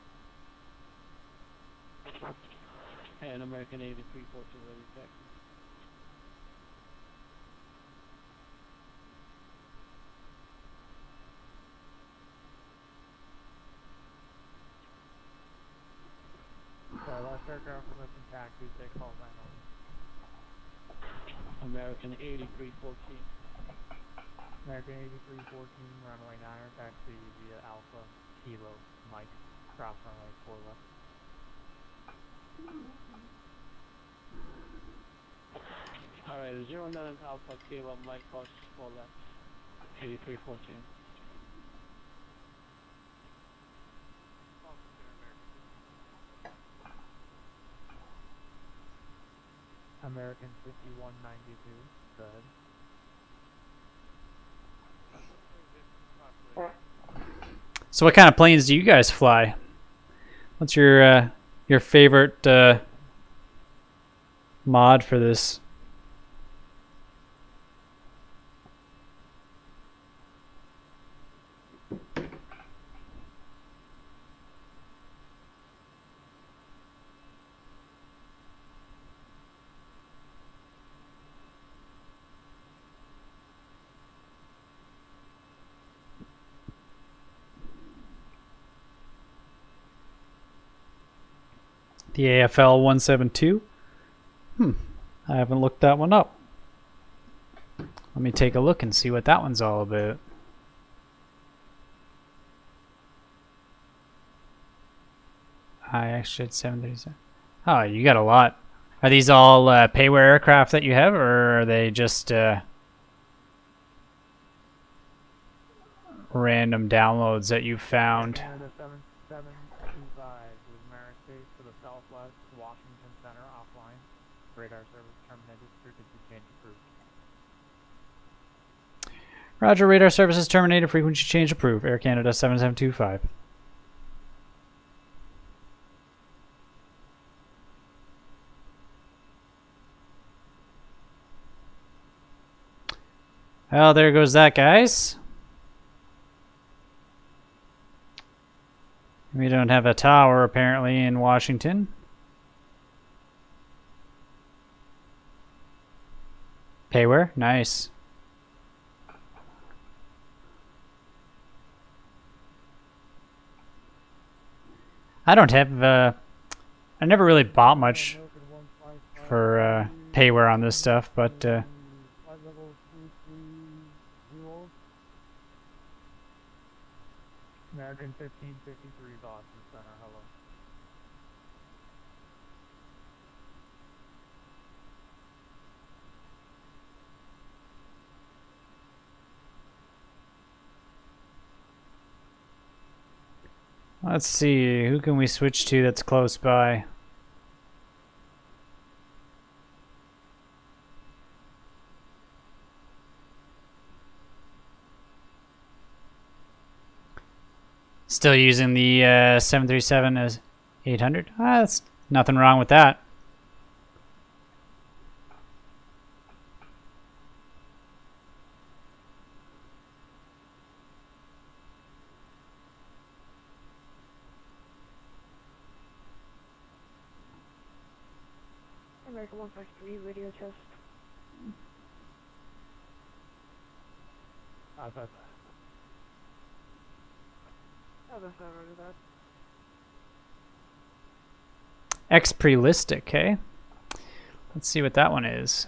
And American Navy 342 ready check. Sorry, last aircraft was missing taxis, they called 911. American 8314. American 8314, runway 9 taxi via Alpha, Kilo, Mike, cross runway 4 left. Alright, 09 Alpha Kilo, Mike, cross 4 left. 8314. American 5192, go ahead. So what kind of planes do you guys fly? What's your favorite mod for this? The AFL 172. I haven't looked that one up. Let me take a look and see what that one's all about. I actually had 737. Oh, you got a lot. Are these all payware aircraft that you have, or are they just random downloads that you found? Canada 7725 with Merritt Base to the southwest, Washington Center offline. Radar service terminated, frequency change approved. Roger, radar services terminated, frequency change approved. Air Canada 7725. Well, there goes that, guys. We don't have a tower, apparently, in Washington. Payware? Nice. I don't have, I never really bought much for payware on this stuff, but American 1553 Boston Center, hello. let's see, who can we switch to that's close by? Still using the 737 as 800? That's nothing wrong with that. American 153 radio test. That's X-Prelistic, okay? Let's see what that one is.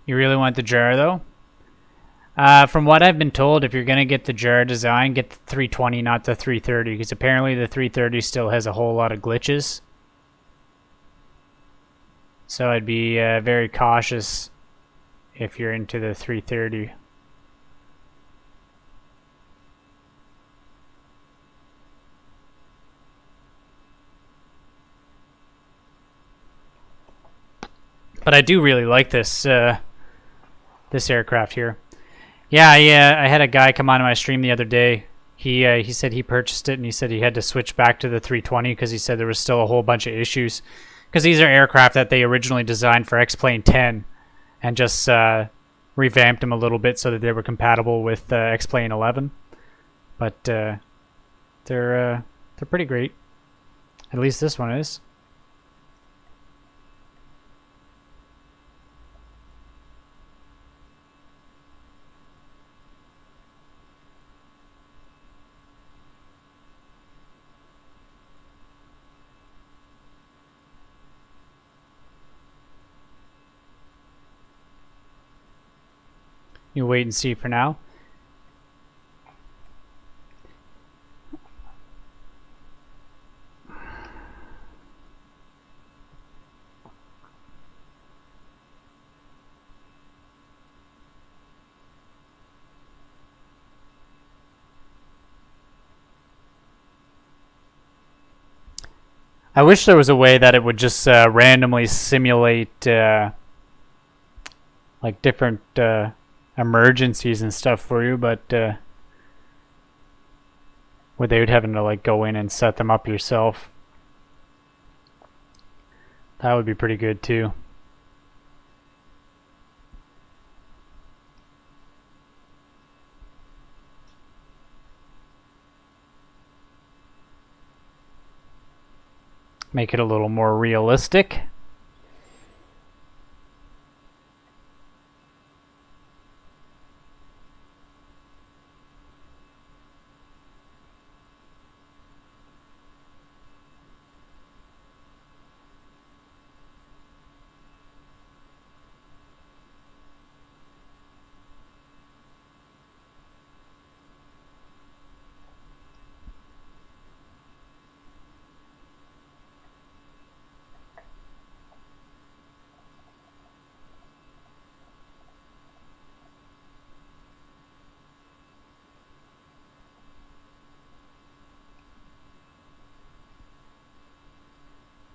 You really want the jar, though? From what I've been told, if you're going to get the jar design, get the 320, not the 330, because apparently the 330 still has a whole lot of glitches. So I'd be very cautious if you're into the 330. But I do really like this this aircraft here. Yeah, I had a guy come onto my stream the other day. He said he purchased it and he said he had to switch back to the 320 because he said there was still a whole bunch of issues. Because these are aircraft that they originally designed for X-Plane 10 and just revamped them a little bit so that they were compatible with X-Plane 11. But they're pretty great. At least this one is. You wait and see for now. I wish there was a way that it would just randomly simulate like different emergencies and stuff for you, but without having to like go in and set them up yourself. That would be pretty good too. Make it a little more realistic.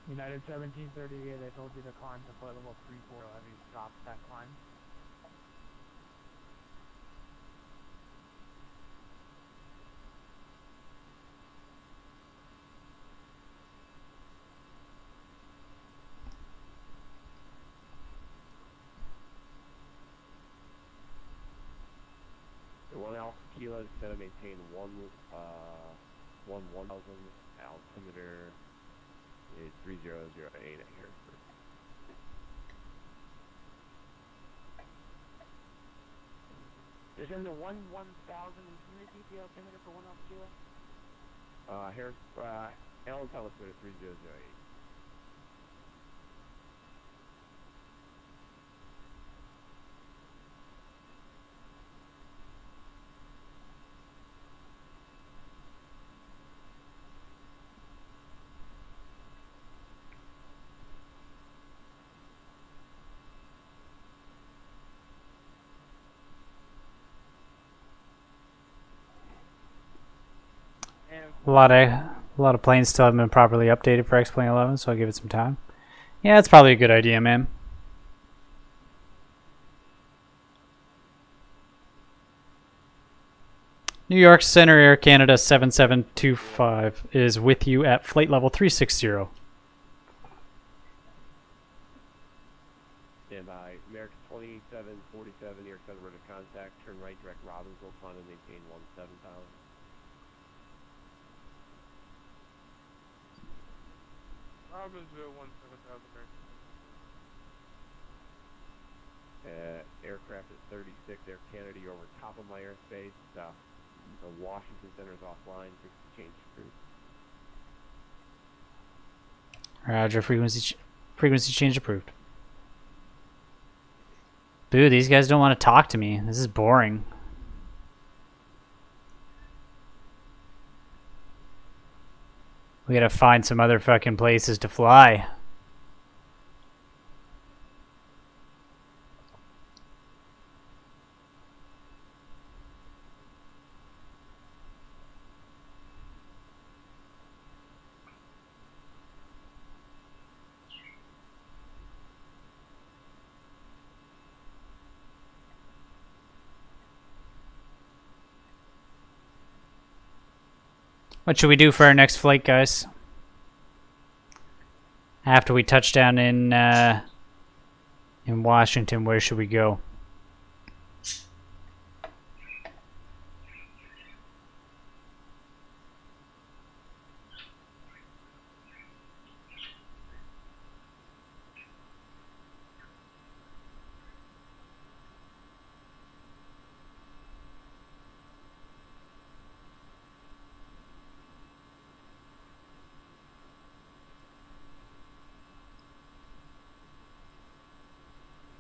United 1738, I told you to climb to flight level 34. Have you stopped that climb? The 1 Alpha Kilo is going to maintain 1,000 altimeter is 3008 at Harrisburg. Descend to 1,000 infinity, the altimeter for 1 Alpha Kilo? Allen's altimeter 3008. A lot of planes still haven't been properly updated for X-Plane 11, so I'll give it some time. Yeah, that's probably a good idea, man. New York Center Air Canada 7725 is with you at flight level 360. Stand by. American 2747, New York Center road of contact. Turn right, direct Robbinsville, climb and maintain 17,000. Robbinsville 17,000. Aircraft is 36, Air Canada, you're over top of my airspace. The Washington Center is offline, change crew. Roger, frequency change approved. Boo, these guys don't want to talk to me. This is boring. We gotta find some other fucking places to fly. What should we do for our next flight, guys? After we touch down in Washington, where should we go?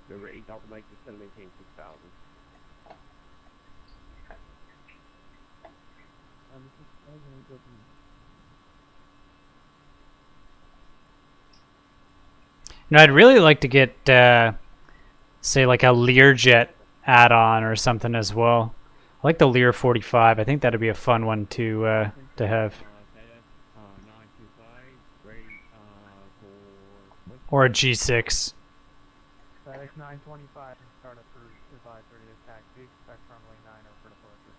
Number 8 Delta Mike, just going to maintain 6,000. You know, I'd really like to get, say, like a Learjet add-on or something as well. I like the Lear 45. I think that'd be a fun one to have. Or a G6. FedEx 925 and start approved. Advise ready to taxi. Expect runway 90 for departure.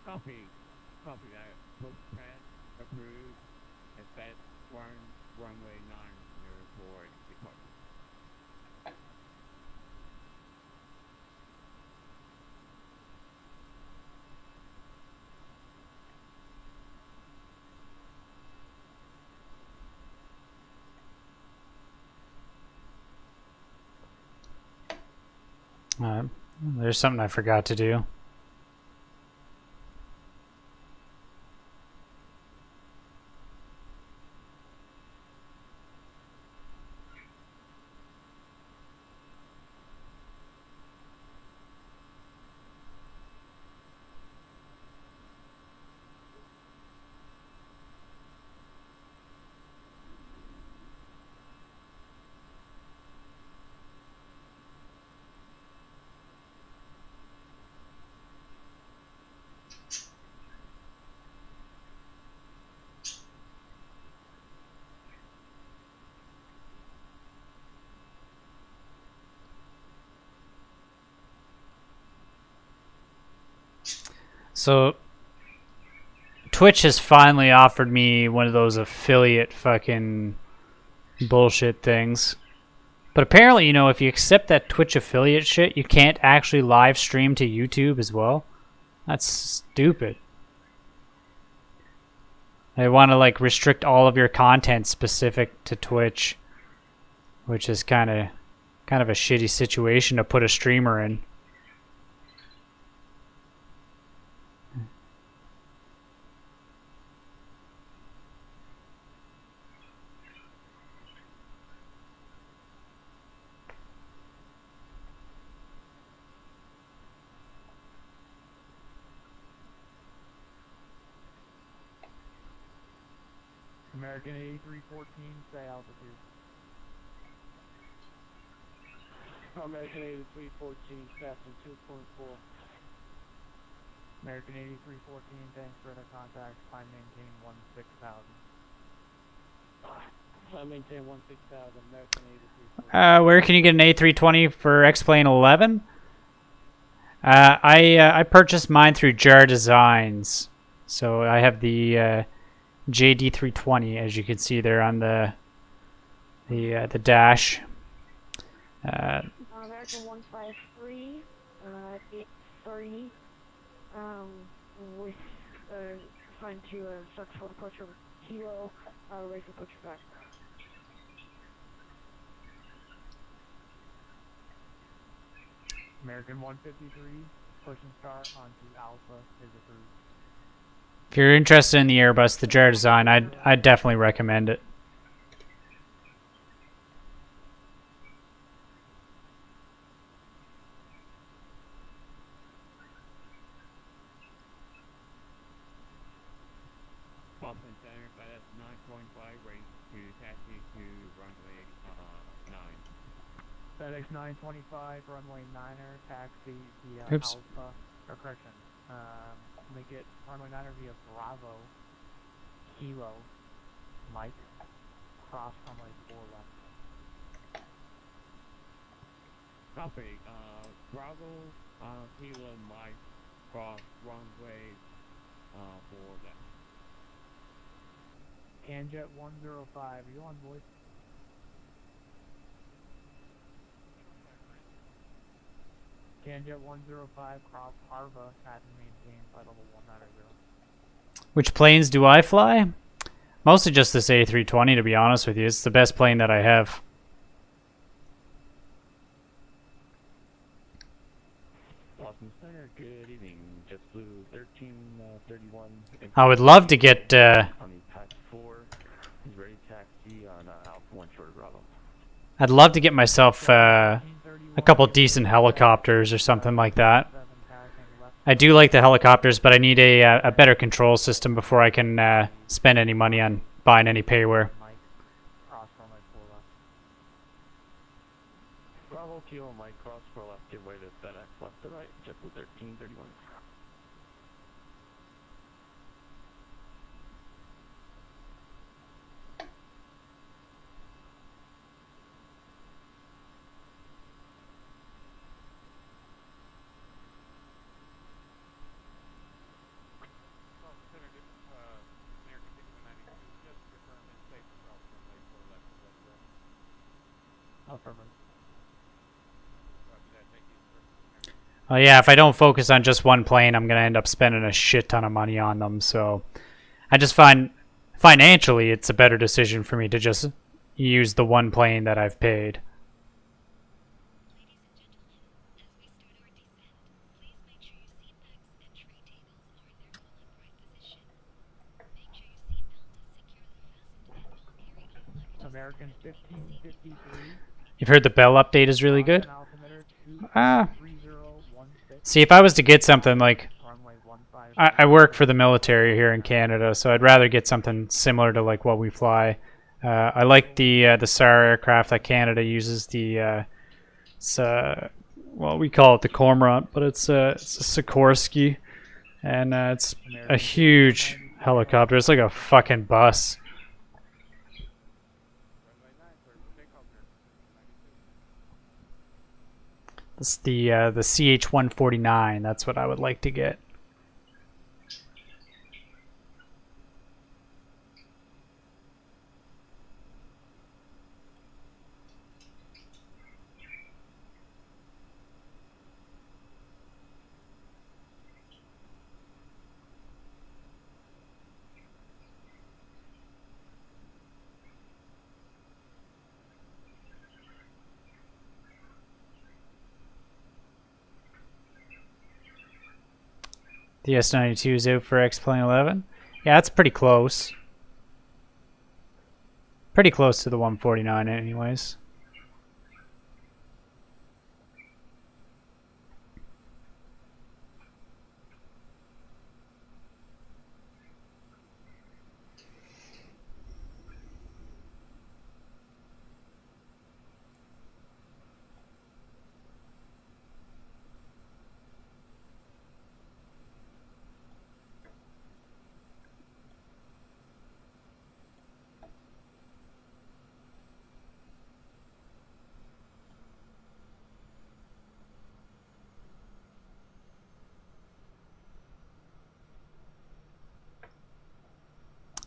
Copy. Copy that. Book pad approved. Expect runway 90 for departure. There's something I forgot to do. So Twitch has finally offered me one of those affiliate fucking bullshit things. But apparently, you know, if you accept that Twitch affiliate shit, you can't actually live stream to YouTube as well. That's stupid. They want to like restrict all of your content specific to Twitch, which is kind of a shitty situation to put a streamer in. American 8314, stay altitude. American 8314, fasten 2.4. American 8314, thanks for the contact. Climb maintain 16,000. Climb maintain 16,000, American 8314. Where can you get an A320 for X-Plane 11? I purchased mine through JARDesigns. So I have the JD320, as you can see there on the dash. American 153, 830, with assigned to search for departure with Kilo, ready for departure back. American 153, push and start onto Alpha is approved. If you're interested in the Airbus, the JARDesign, I'd definitely recommend it. Boston Center, FedEx 925, ready to taxi to runway 9. FedEx 925, runway 9er, taxi via Oops. Alpha, or correction, make it runway 9er via Bravo, Kilo, Mike, cross runway 4 left. Copy. Bravo, Kilo, Mike, cross runway 4 left. Canjet 105, are you on voice? Canjet 105, cross Harva, passing maintain flight level 190. Which planes do I fly? Mostly just this A320, to be honest with you. It's the best plane that I have. Boston Center, good evening. JetBlue 1331. I would love to get On the patch 4, is ready taxi on Alpha 1 short Bravo. I'd love to get myself a couple decent helicopters or something like that. I do like the helicopters, but I need a better control system before I can spend any money on buying any payware. Bravo, Kilo, Mike, cross 4 left, give way to FedEx, left to right, JetBlue 1331. Affirmative. Oh yeah, if I don't focus on just one plane, I'm gonna end up spending a shit ton of money on them. So I just find financially it's a better decision for me to just use the one plane that I've paid. American 1553. You've heard the Bell update is really good? Altimeter Ah. 3016. See, if I was to get something like... Runway 15. I work for the military here in Canada, so I'd rather get something similar to like what we fly. I like the SAR aircraft that Canada uses. Well, we call it the Cormorant, but it's a Sikorsky, and it's a huge helicopter. It's like a fucking bus. It's the CH-149. That's what I would like to get. The S-92 is out for X-Plane 11. Yeah, it's pretty close. Pretty close to the 149 anyways.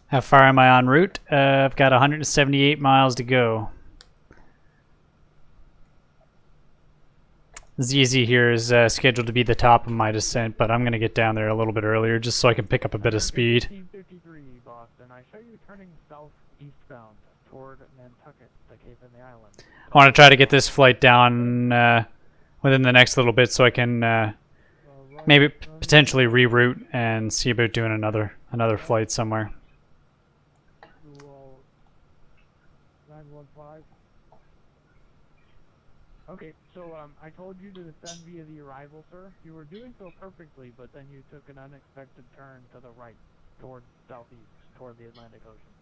How far am I en route? I've got 178 miles to go. ZZ here is scheduled to be the top of my descent, but I'm going to get down there a little bit earlier just so I can pick up a bit of speed. 1553 Boston. I show you turning southeastbound toward Nantucket, the Cape and the island. I want to try to get this flight down within the next little bit so I can maybe potentially reroute and see about doing another flight somewhere. 915. Okay, so I told you to descend via the arrival, sir. You were doing so perfectly, but then you took an unexpected turn to the right, toward southeast, toward the Atlantic Ocean.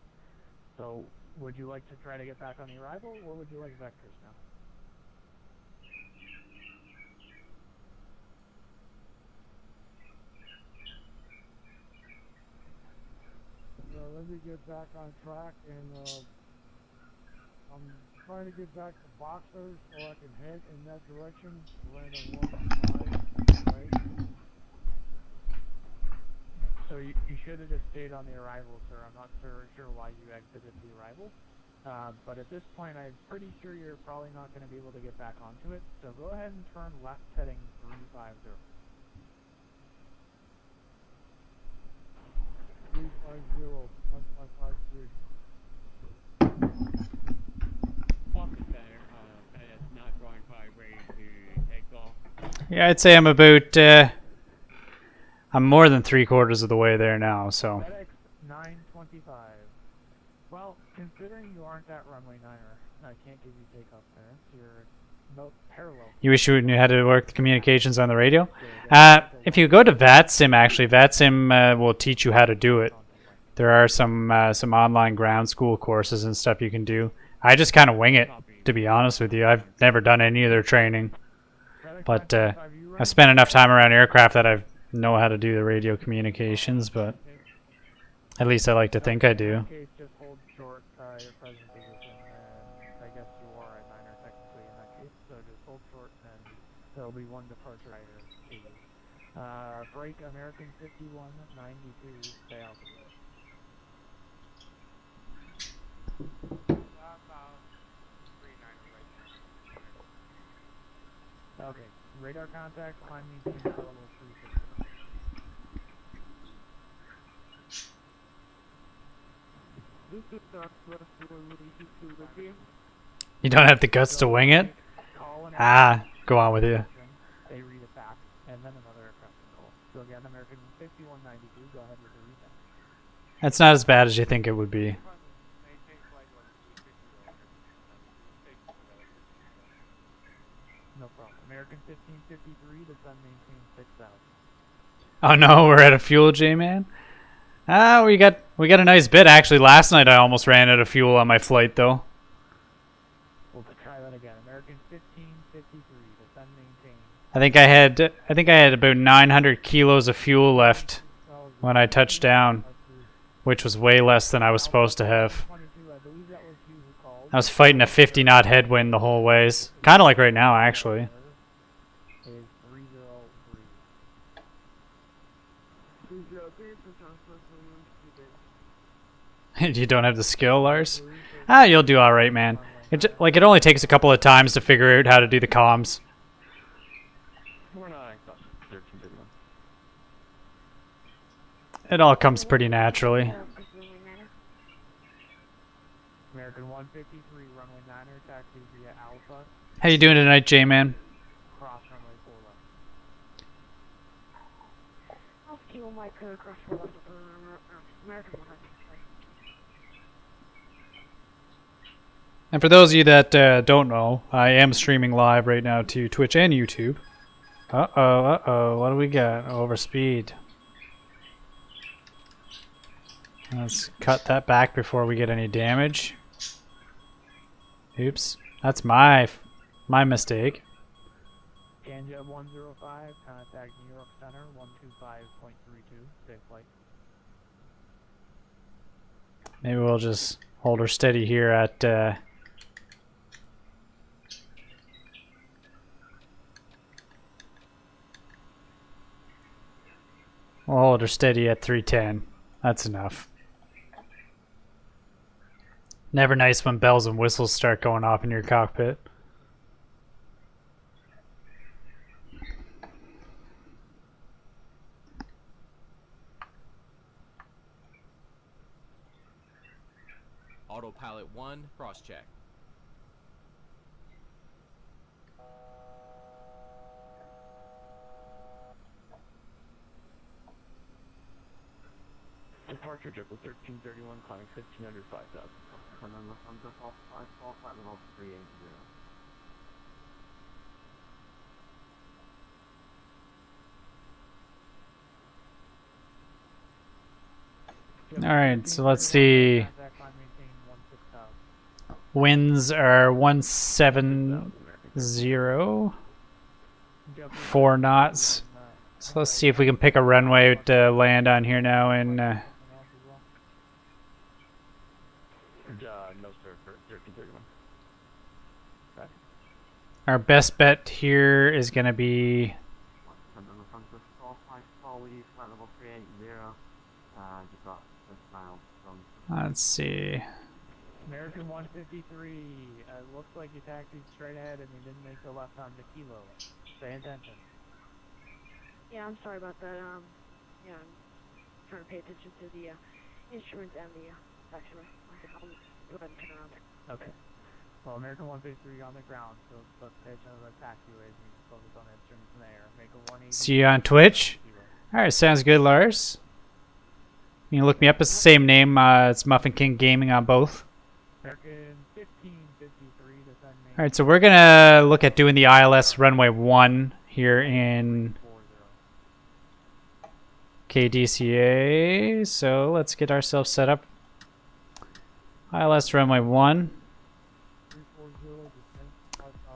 So, would you like to try to get back on the arrival, or would you like vectors now? Let me get back on track, and I'm trying to get back to Boxers so I can head in that direction, land on 1 right? So you should have just stayed on the arrival, sir. I'm not sure why you exited the arrival. But at this point, I'm pretty sure you're probably not going to be able to get back onto it. So go ahead and turn left heading 350. 350, 1553. It's not going quite ready to take off. Yeah, I'd say I'm about I'm more than 3/4 of the way there now, so. FedEx 925. Well, considering you aren't at runway 9er, I can't give you takeoff clearance. You're no parallel. You wish you knew how to work the communications on the radio? If you go to VATSIM, actually, VATSIM will teach you how to do it. There are some online ground school courses and stuff you can do. I just kind of wing it, to be honest with you. I've never done any of their training. But I've spent enough time around aircraft that I know how to do the radio communications, but at least I like to think I do. Just hold short your present position, and I guess you are at 9er technically in that case, so just hold short and there'll be one departure prior to you. Break American 5192, stay out. Okay, radar contact, climb maintain level 360. This is Southwest 182 You don't have the guts to wing it? Ah, go on with you. They read it back, and then another aircraft can call. So again, American 5192, go ahead with the reset. That's not as bad as you think it would be. No problem. American 1553, descend maintain 6,000. Oh no, we're at a fuel, J-Man? Ah, we got a nice bit actually. Last night I almost ran out of fuel on my flight though. We'll try that again. American 1553, descend maintain. I think I had about 900 kilos of fuel left when I touched down, which was way less than I was supposed to have. I was fighting a 50 knot headwind the whole ways. Kind of like right now, actually. You don't have the skill, Lars? Ah, you'll do alright, man. It only takes a couple of times to figure out how to do the comms. It all comes pretty naturally. American 153, runway 9er, taxi via Alpha. How you doing tonight, J-Man? Cross runway 4 left. I'll steal my code across 4 left of American 153. And for those of you that don't know, I am streaming live right now to Twitch and YouTube. Uh-oh, what do we got? Overspeed. Let's cut that back before we get any damage. Oops, that's my mistake. Ganja 105, contact New York Center 125.32, safe flight. Maybe we'll just hold her steady here at we'll hold her steady at 310. That's enough. Never nice when bells and whistles start going off in your cockpit. Autopilot 1, cross-check. Departure jet with 1331, climbing 1500, 5000. And then I'm just off flight level 380. Alright, so let's see. Winds are 170. 4 knots. So let's see if we can pick a runway to land on here now and No, sir, for 1331. Okay. our best bet here is going to be And then I'm just off flight level 380. Just got 6 miles from. let's see. American 153, looks like you taxied straight ahead and you didn't make the left onto Kilo. Pay attention. Yeah, I'm sorry about that. Yeah, I'm trying to pay attention to the instruments and the section. I'll go ahead and turn around. Okay. Well, American 153 on the ground, so let's pay attention to the taxiways and focus on the instruments in the air. Make a 180. See you on Twitch. Alright, sounds good, Lars. You can look me up. It's the same name. It's Muffin King Gaming on both. American 1553 descend main. Alright, so we're gonna look at doing the ILS runway 1 here in KDCA. So let's get ourselves set up. ILS runway 1.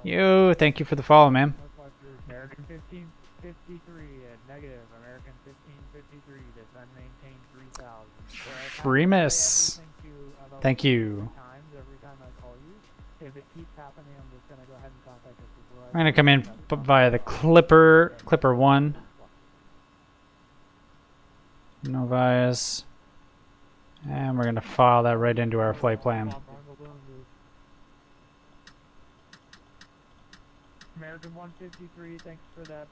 Yo, thank you for the follow, man. American 1553 negative. American 1553 descend maintain 3000. Remus. Thank you. Every time I call you. If it keeps happening, I'm just gonna go ahead and contact the supervisor. I'm gonna come in via the Clipper 1. Novice. And we're gonna file that right into our flight plan. American 153, thanks for that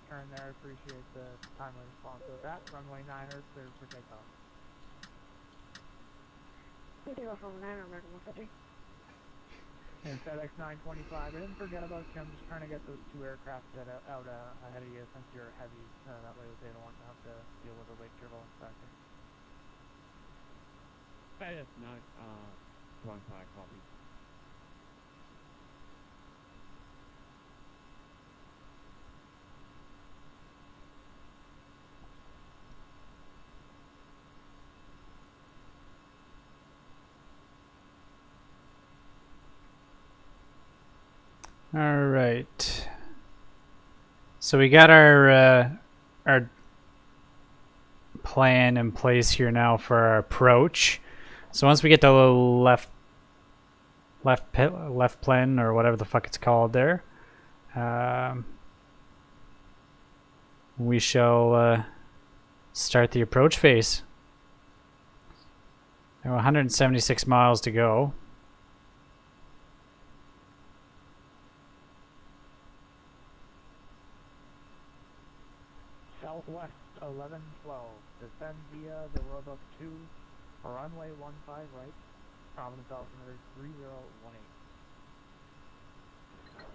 turn there. I appreciate the timely response to that. Runway 9er, clear for takeoff. Clear takeoff from 9 American 150. And FedEx 925. I didn't forget about you. I'm just trying to get those two aircraft out ahead of you since you're heavy. That way they don't want to have to deal with a late turbo inspector. FedEx 925 copy. All right. So we got our plan in place here now for our approach. So once we get the left plan or whatever the fuck it's called there, we shall start the approach phase. There are 176 miles to go. Southwest 1112. Descend via the Roebuck 2, runway 15 right, Providence altimeter 3018.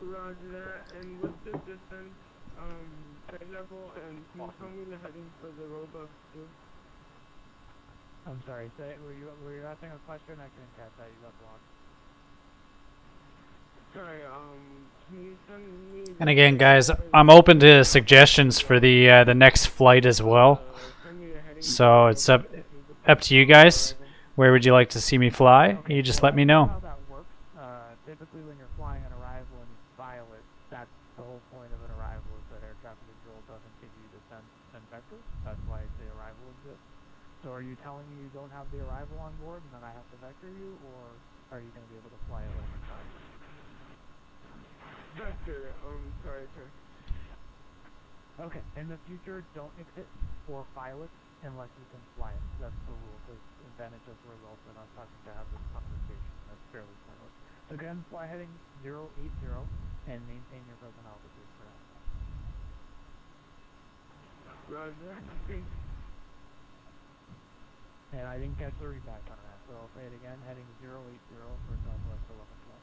Roger that, and with the distance, pay level, and can you tell me the heading for the Roebuck 2? I'm sorry, were you asking a question? I couldn't catch that, you got blocked. Sorry, can you send me... And again, guys, I'm open to suggestions for the next flight as well. So it's up to you guys. Where would you like to see me fly? You just let me know. How that works, typically when you're flying an arrival in Violet, that's the whole point of an arrival, is that air traffic control doesn't give you descent and vectors. That's why the arrival exists. So are you telling me you don't have the arrival on board and then I have to vector you, or are you going to be able to fly it over time? Vector, sorry. Okay, in the future, don't exit or file it unless you can fly it. That's the rule, because then it just results in us having to have this conversation. That's fairly pointless. So again, fly heading 080 and maintain your present altitude for now. Roger. And I didn't catch the readback on that, so I'll say it again, heading 080 for Southwest 1112.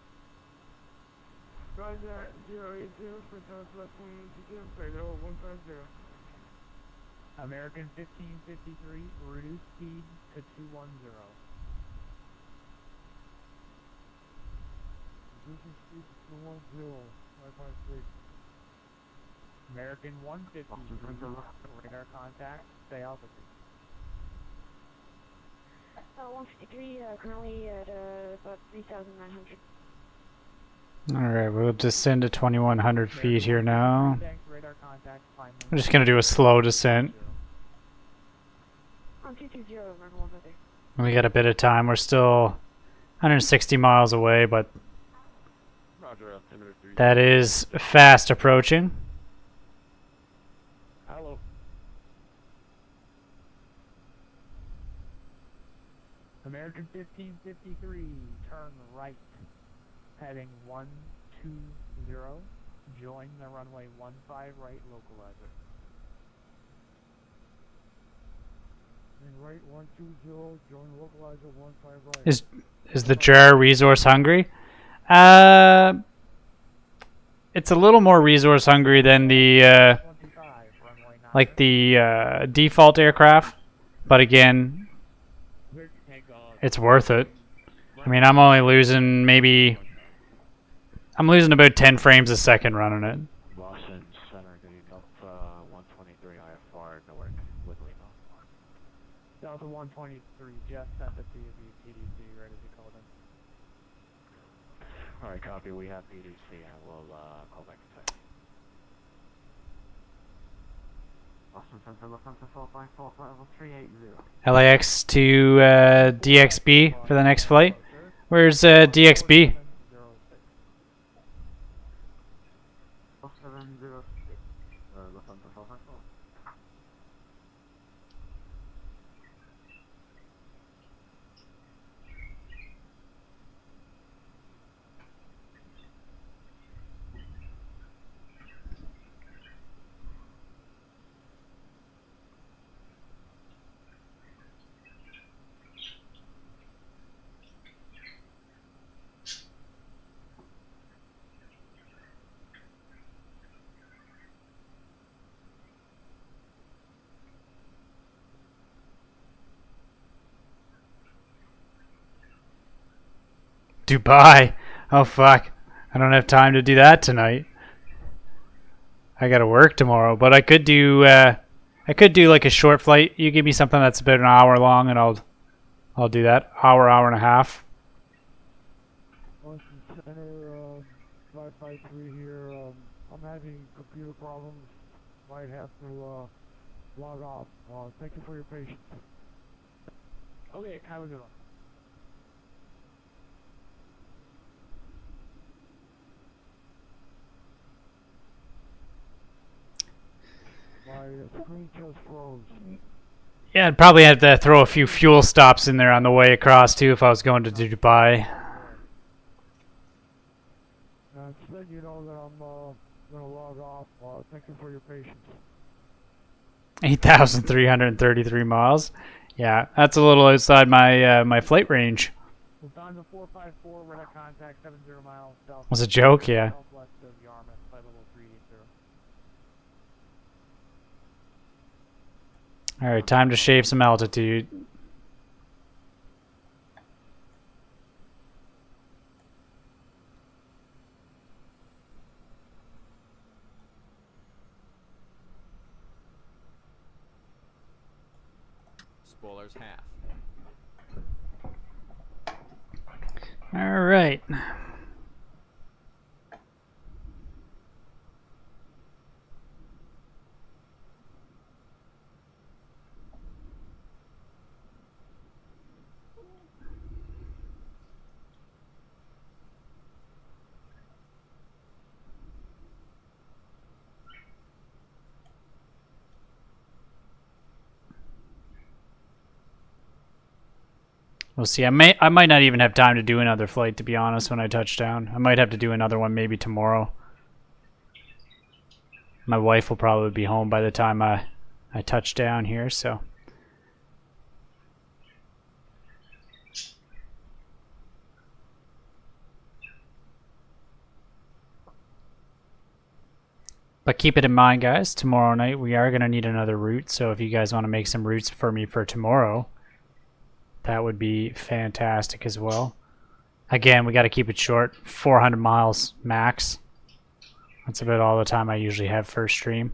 Roger, 080 for Southwest 1112, sorry, 0150. American 1553, reduce speed to 210. Reducing speed to 210, 553. American 153, radar contact, stay altitude. 153, currently at about 3,900. Alright, we'll descend to 2,100 feet here now. I'm just going to do a slow descent. 220, American 150. We got a bit of time. We're still 160 miles away, but that is fast approaching. Hello. American 1553, turn right, heading 120, join the runway 15 right localizer. Right 120, join localizer 15 right. Is the JAR resource hungry? It's a little more resource hungry than the like the default aircraft, but again, it's worth it. I mean, I'm only losing I'm losing about 10 frames a second running it. Boston Center getting up 123 IFR, Newark with Lima. Delta 123, just sent it to you via PDC, right as you called in. Alright, copy. We have PDC, and we'll call back in a second. Boston Center, Lufthansa 454, flight level 380. LAX to DXB for the next flight. Where's DXB? 706, Lufthansa 454. Dubai. Oh fuck. I don't have time to do that tonight. I gotta work tomorrow, but I could do like a short flight. You give me something that's about an hour long, and I'll do that. Hour and a half. Boston Center, 553 here. I'm having computer problems. Might have to log off. Thank you for your patience. Okay, have a good one. My screen just froze. Yeah, I'd probably have to throw a few fuel stops in there on the way across too if I was going to Dubai. Just letting you know that I'm gonna log off. Thank you for your patience. 8,333 miles. Yeah, that's a little outside my my flight range. Lufthansa 454, radar contact 70 miles south. Was a joke, yeah. Southwest of Yarmouth, flight level 380. All right, time to shave some altitude. Spoilers half. All right. We'll see. I might not even have time to do another flight, to be honest, when I touch down. I might have to do another one maybe tomorrow. My wife will probably be home by the time I touch down here, so. But keep it in mind, guys, tomorrow night we are going to need another route, so if you guys want to make some routes for me for tomorrow, that would be fantastic as well. Again, we got to keep it short, 400 miles max. That's about all the time I usually have for a stream.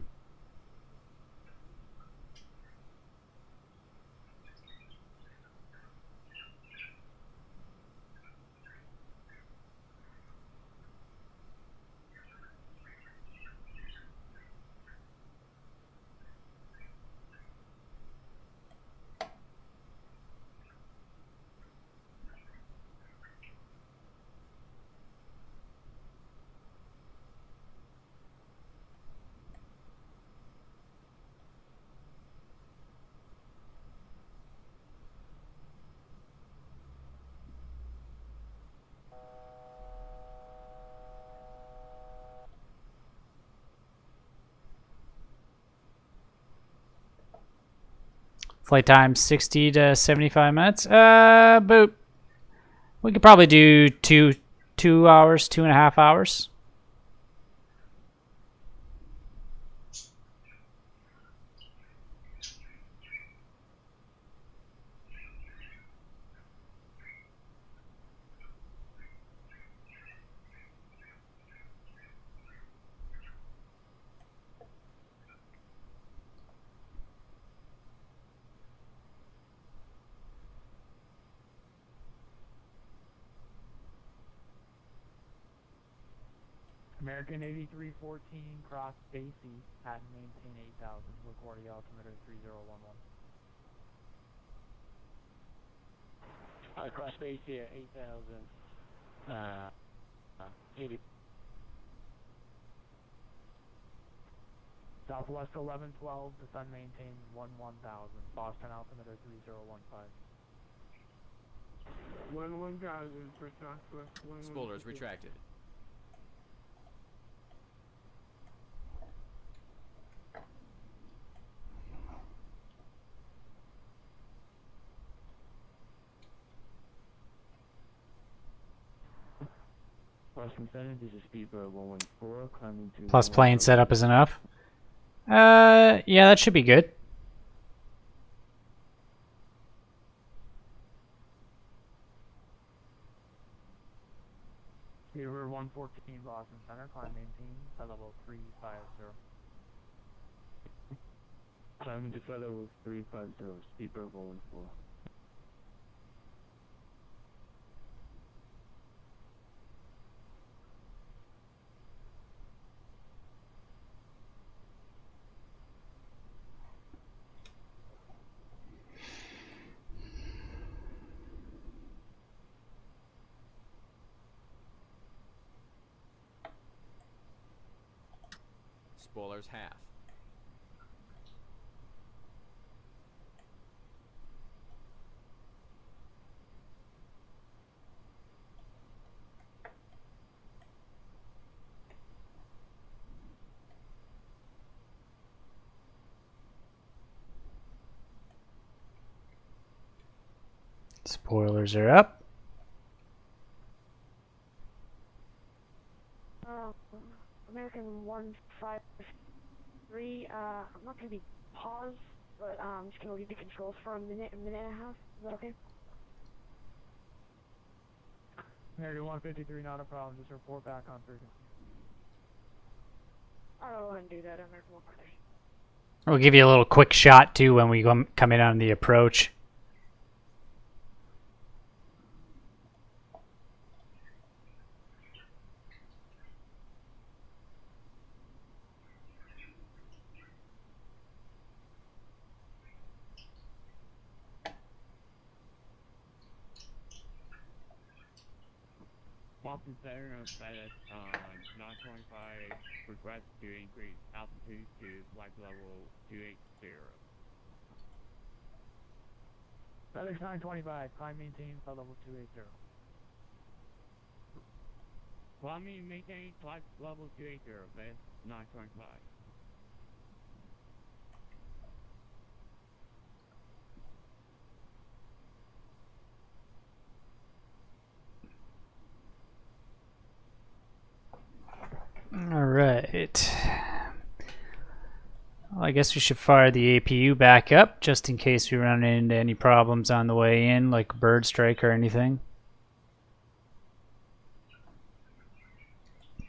Flight time 60 to 75 minutes. But we could probably do 2 hours, 2.5 hours. American 8314, cross Bay C, patent maintain 8000, LaGuardia altimeter 3011. Cross base here, 8,000. 80. Southwest 1112, descend maintain 1000, Boston altimeter 3015. 1,000 for Southwest. Spoilers retracted. Boston Center, this is Speedbird 114, climbing to... Plus plane setup is enough. Yeah, that should be good. 114 Boston Center, climb maintain, flight level 350. Climb to flight level 350, speed level 14. Spoilers half. Spoilers are up. American 153, I'm not going to be paused, but I'm just going to leave the controls for a minute and a half. Is that okay? American 153, not a problem. Just report back on frequency. I'll go ahead and do that, American 153. We'll give you a little quick shot too when we come in on the approach. Boston Center notified us on 925 request to increase altitude to flight level 280. FedEx 925, climb maintain, flight level 280. Climbing maintain flight level 280, base 925. All right. Well, I guess we should fire the APU back up just in case we run into any problems on the way in, like a bird strike or anything.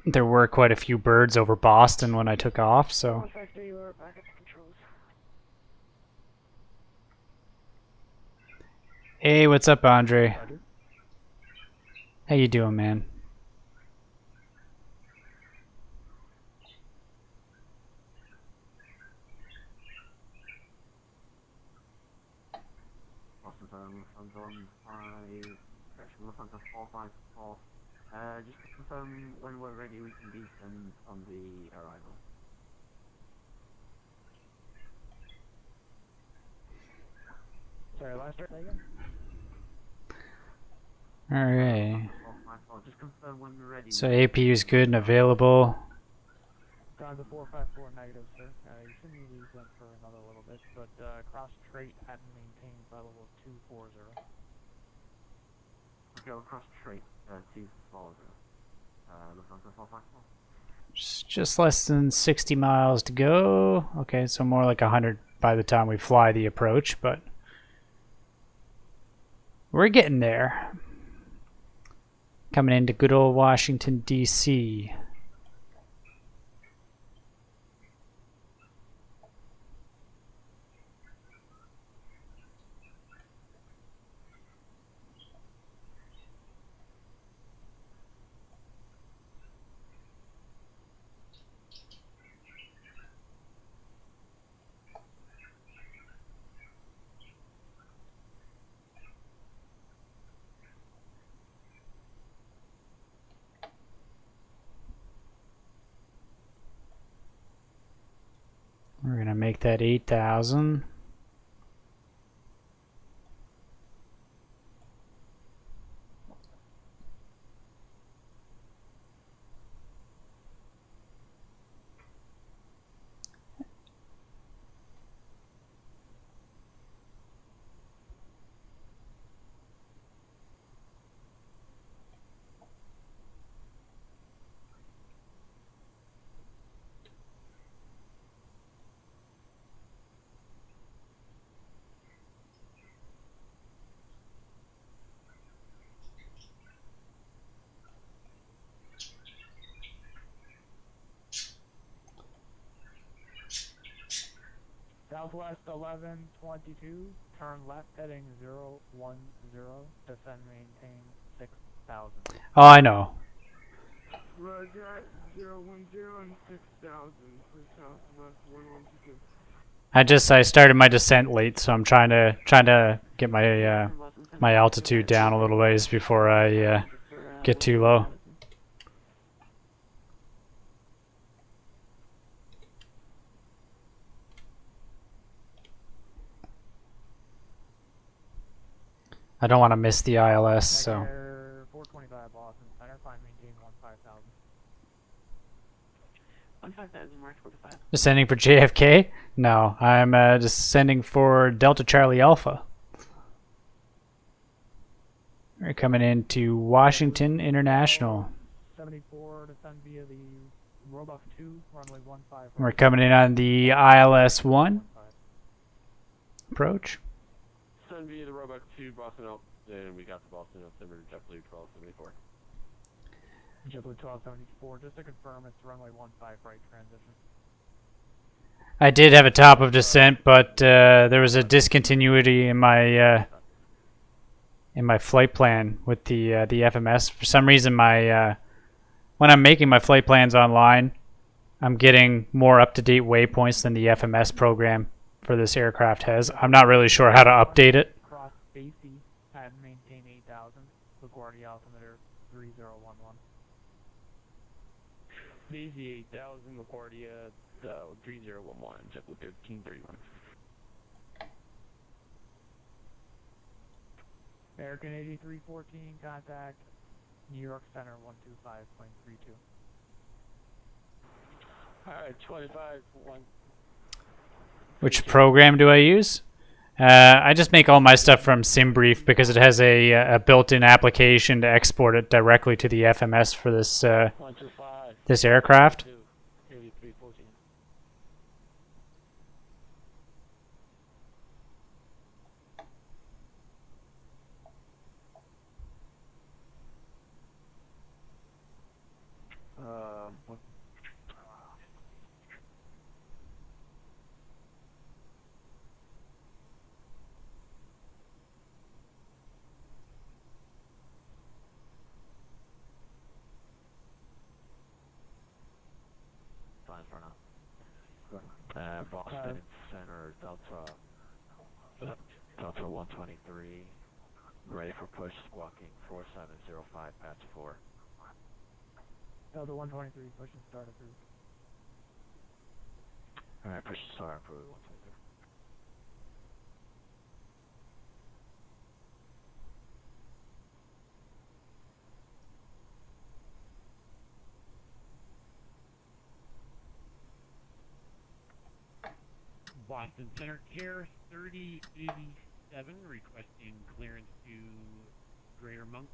There were quite a few birds over Boston when I took off, so. 153, we're back at the controls. Hey, what's up, Andre? How you doing, man? Just to confirm when we're ready, we can descend on the arrival. Sorry, last right again? Alright. Just confirm when we're ready. So APU is good and available. Time to 454 negative, sir. You shouldn't need these for another little bit, but cross trait at and maintain flight level 240. Okay, I'll cross trait 240. Lufthansa 454. Just less than 60 miles to go. Okay, so more like 100 by the time we fly the approach, but we're getting there. Coming into good old Washington, D.C. We're going to make that 8,000. Southwest 1122, turn left heading 010, descend maintain 6000. Oh, I know. Roger, 010 and 6000 for Southwest 1122. I started my descent late, so I'm trying to get my my altitude down a little ways before I get too low. I don't want to miss the ILS, so. 425 Boston Center, climb maintain 15,000. 15,000 Mark 45. Descending for JFK? No, I'm descending for Delta Charlie Alpha. We're coming into Washington International. 74, descend via the Roebuck 2, runway 15. We're coming in on the ILS 1 approach. Send via the Roebuck 2, Boston Oak, and we got the Boston altimeter JetBlue 1274. JetBlue 1274, just to confirm it's runway 15 right transition. I did have a top of descent, but there was a discontinuity in my flight plan with the FMS. For some reason, my when I'm making my flight plans online, I'm getting more up-to-date waypoints than the FMS program for this aircraft has. I'm not really sure how to update it. Cross Basie and maintain 8,000. LaGuardia altimeter 3011. Basie 8,000, LaGuardia 3011, JetBlue 1331. American 8314, contact New York Center 125.32. Alright, 25, 1. Which program do I use? I just make all my stuff from SimBrief because it has a built-in application to export it directly to the FMS for this this aircraft. 8314. What? Fine for now. Boston Center, Delta 123, ready for push, squawking 4705, patch 4. Delta 123, push and start approved. Alright, push and start approved, 123. Boston Center, Care 3087, requesting clearance to Greater Moncton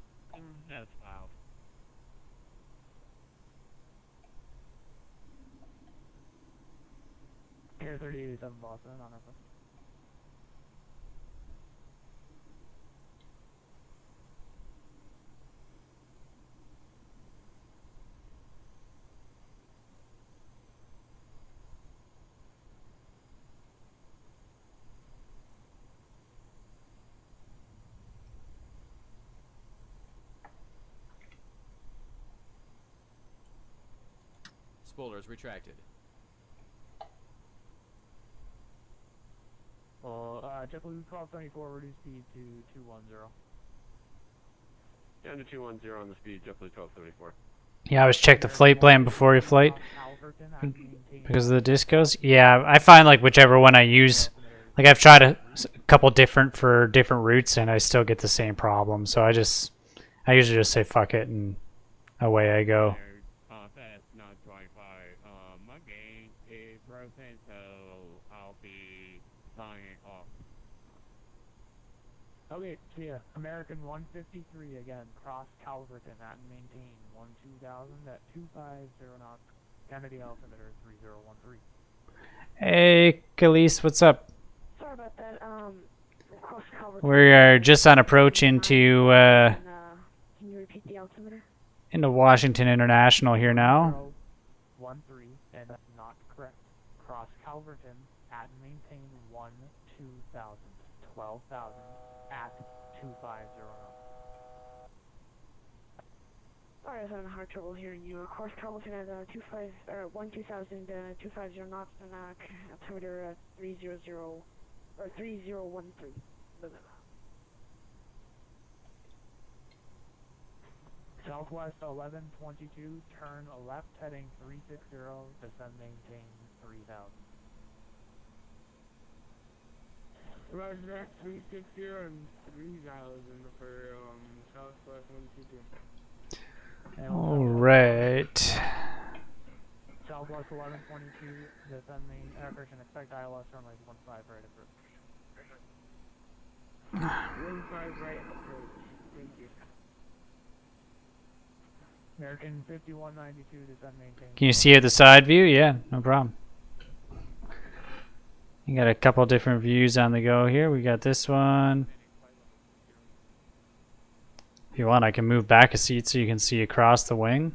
as filed. Care 3087 Boston, on our front. Spoilers retracted. JetBlue 1274, reduce speed to 210. Down to 210 on the speed, JetBlue 1274. Yeah, I always check the flight plan before you flight because of the discos. Yeah, I find like whichever one I use, like I've tried a couple different for different routes and I still get the same problem. So I usually just say fuck it and away I go. Fast 925, my game is broken, so I'll be signing off. Okay, see ya. American 153 again, cross Calverton at and maintain 12,000 at 250 knots. Kennedy altimeter 3013. Hey, Khalees, what's up? Sorry about that. Cross Calverton. We are just on approach into Can you repeat the altimeter? into Washington International here now. 13, and that's not correct. Cross Calverton at and maintain 12,000 at 250 knots. Sorry, I was having hard trouble hearing you. Of course, car looking at 250 knots and altimeter 300 or 3013. Southwest 1122, turn left heading 360, descend maintain 3000. Roger that, 360 and 3000 for Southwest 122. Alright. Southwest 1122, descend main, correction, expect ILS runway 15 right approach. 15 right approach. Thank you. American 5192, descend maintain. Can you see at the side view? Yeah, no problem. You got a couple different views on the go here. We got this one. If you want, I can move back a seat so you can see across the wing.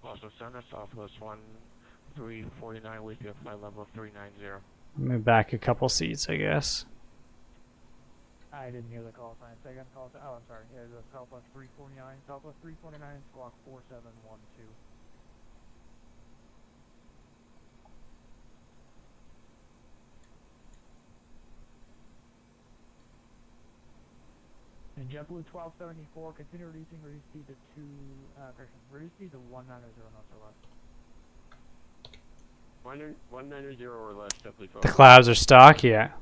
Also, center Southwest 1349 with you, flight level 390. Move back a couple seats, I guess. I didn't hear the call sign. Second call sign. Oh, I'm sorry. Yeah, the Southwest 349. Southwest 349, squawk 4712. And JetBlue 1274, continue reduce speed to reduce speed to 190 knots or less. 190 or less, definitely. The clouds are stock, yeah.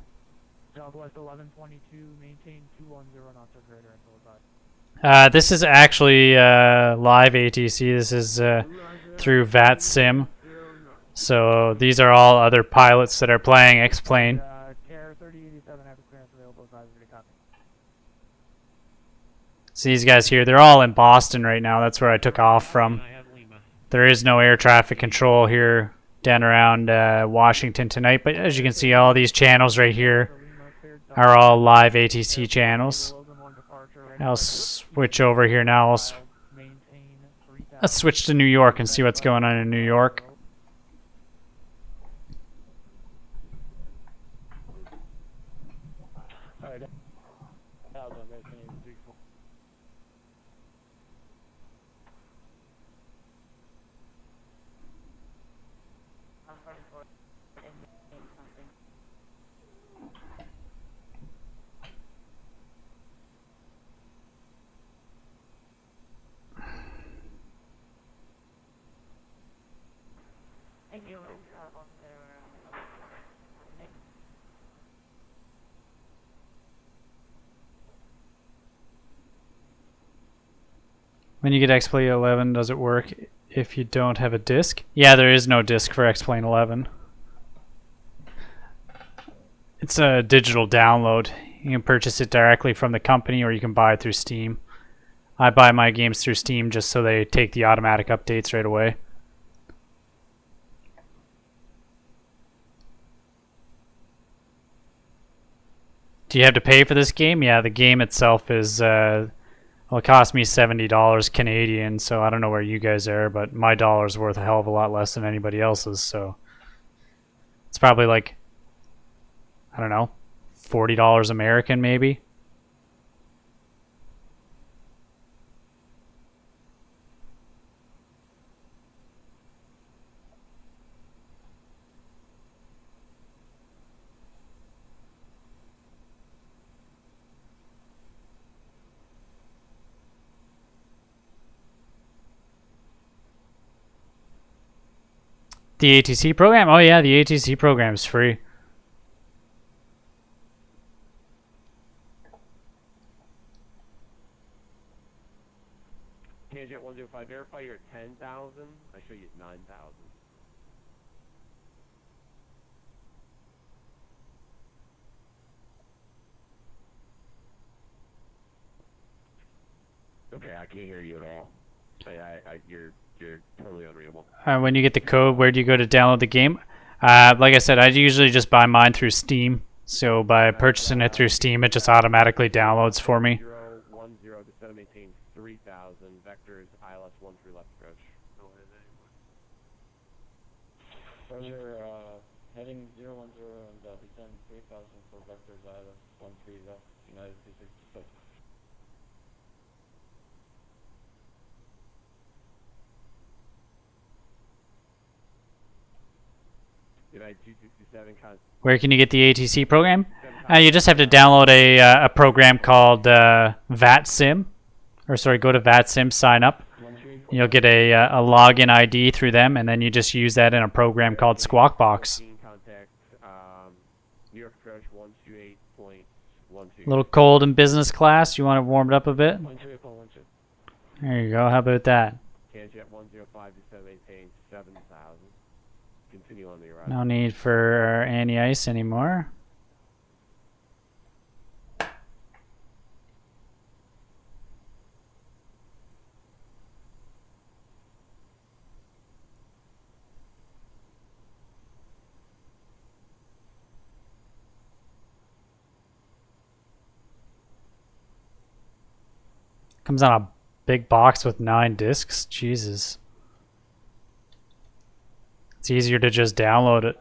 Southwest 1122, maintain 210 knots or greater until advised. This is actually live ATC. This is through VATSIM. So these are all other pilots that are playing X-Plane. Care 3087, have clearance available, advisory copy. So these guys here, they're all in Boston right now. That's where I took off from. There is no air traffic control here down around Washington tonight. But as you can see, all these channels right here are all live ATC channels. I'll switch over here now. Let's switch to New York and see what's going on in New York. When you get X-Plane 11, does it work if you don't have a disc? Yeah, there is no disc for X-Plane 11. It's a digital download. You can purchase it directly from the company or you can buy it through Steam. I buy my games through Steam just so they take the automatic updates right away. Do you have to pay for this game? Yeah, the game itself is... well, it cost me $70 Canadian, so I don't know where you guys are, but my dollar's worth a hell of a lot less than anybody else's, so it's probably like, I don't know, $40 American maybe. The ATC program? Oh yeah, the ATC program is free. Tangent 105, verify your 10,000. I show you 9,000. Okay, I can't hear you at all. You're totally unreadable. When you get the code, where do you go to download the game? Like I said, I usually just buy mine through Steam. So by purchasing it through Steam, it just automatically downloads for me. 010, descend and maintain 3,000. Vectors, ILS 13 left approach. No way Roger, heading 010 and descend 3,000 for vectors, ILS 13 Visa, United States 66. United 267 Where can you get the ATC program? You just have to download a program called VATSIM, or sorry, go to VATSIM, sign up. You'll get a login ID through them, and then you just use that in a program called Squawkbox. Contact New York approach 128.12. A little cold in business class. You want to warm it up a bit? There you go. How about that? Canjet 105 to 78 paying 7,000. Continue on the arrival. No need for anti-ice anymore. Comes on a big box with 9 discs. Jesus. It's easier to just download it.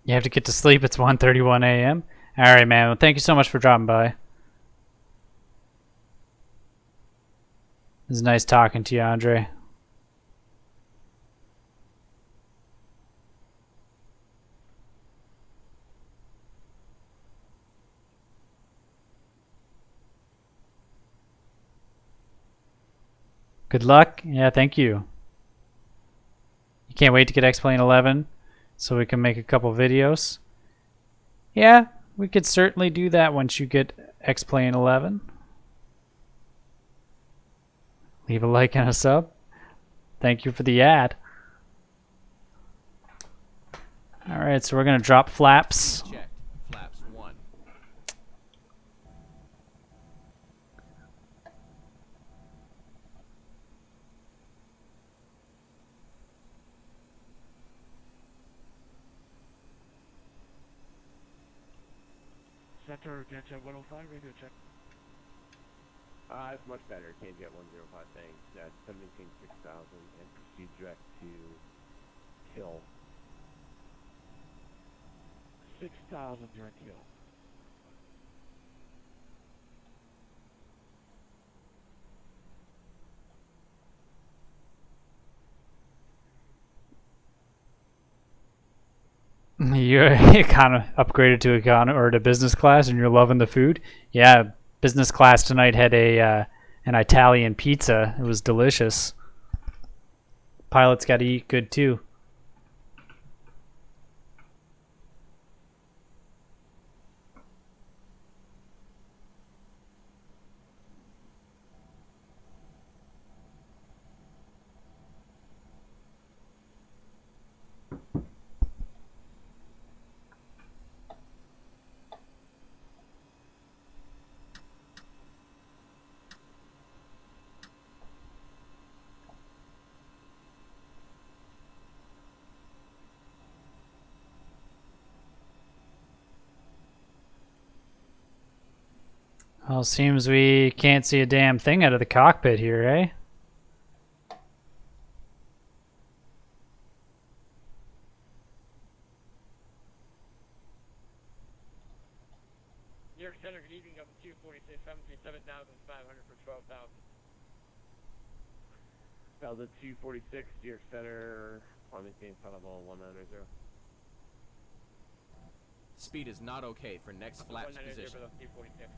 You have to get to sleep. It's 1:31 a.m. All right, man. Well, thank you so much for dropping by. It was nice talking to you, Andre. Good luck. Yeah, thank you. You can't wait to get X-Plane 11 so we can make a couple videos. Yeah, we could certainly do that once you get X-Plane 11. Leave a like and a sub. Thank you for the ad. Alright, so we're going to drop flaps. Checked. Flaps 1. Center, Canjet 105, radio check. It's much better. Canjet 105 saying 7,600 and proceed direct to kill. 6,000 direct kill. You kind of upgraded to econ or to business class, and you're loving the food. Yeah, business class tonight had an Italian pizza. It was delicious. Pilots got to eat good too. Well, seems we can't see a damn thing out of the cockpit here, eh? New York Center, good evening, up 246, 7,500 for 12,000. Delta 246, New York Center, on maintain flight level 190. Speed is not okay for next flaps 190 position. for the 246.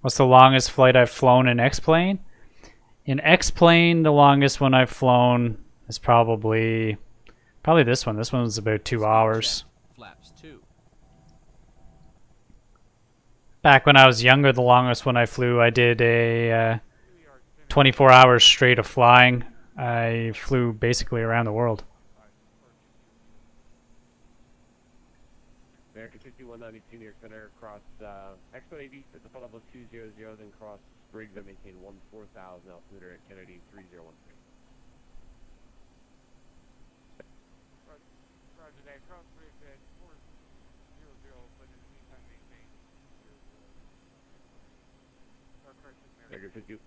What's the longest flight I've flown in X-Plane? In X-Plane, the longest one I've flown is probably this one. This one's about 2 hours. Flaps 2. Back when I was younger, the longest one I flew, I did a 24 hours straight of flying. I flew basically around the world. American 5192 near center, cross Expo 80 at the flight level 200, then cross Briggs and maintain 14,000 altimeter at Kennedy 3013. Roger that, cross Briggs at 400, but in the meantime maintain 00. Or correction, American 50.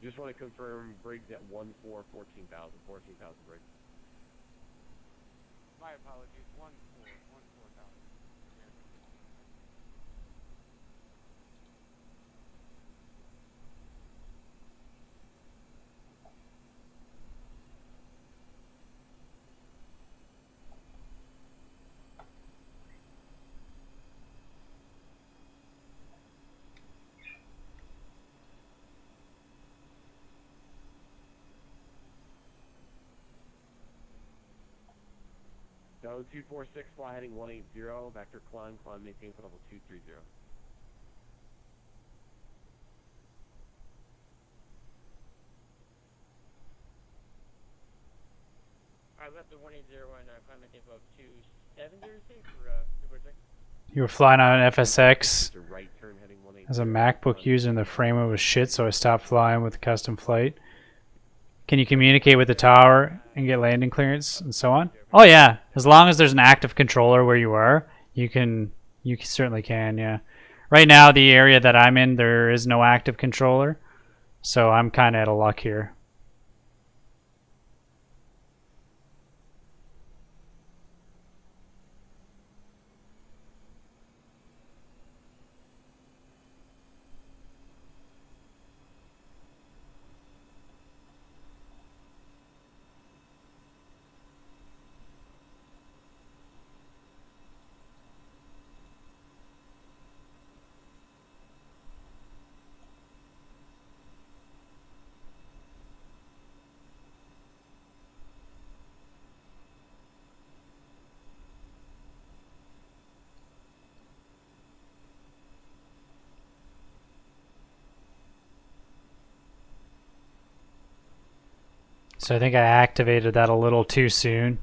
Just want to confirm Briggs at 14,000 Briggs. My apologies, 14,000. Delta 246, fly heading 180, vector climb, maintain for level 230. I left the 180 and climb maintain for 270 or 6 for 246. You were flying on an FSX Right turn heading 180. as a MacBook user and the framework was shit, so I stopped flying with the custom flight. Can you communicate with the tower and get landing clearance and so on? Oh yeah, as long as there's an active controller where you are, you certainly can, yeah. Right now, the area that I'm in, there is no active controller, so I'm kind of out of luck here. So I think I activated that a little too soon.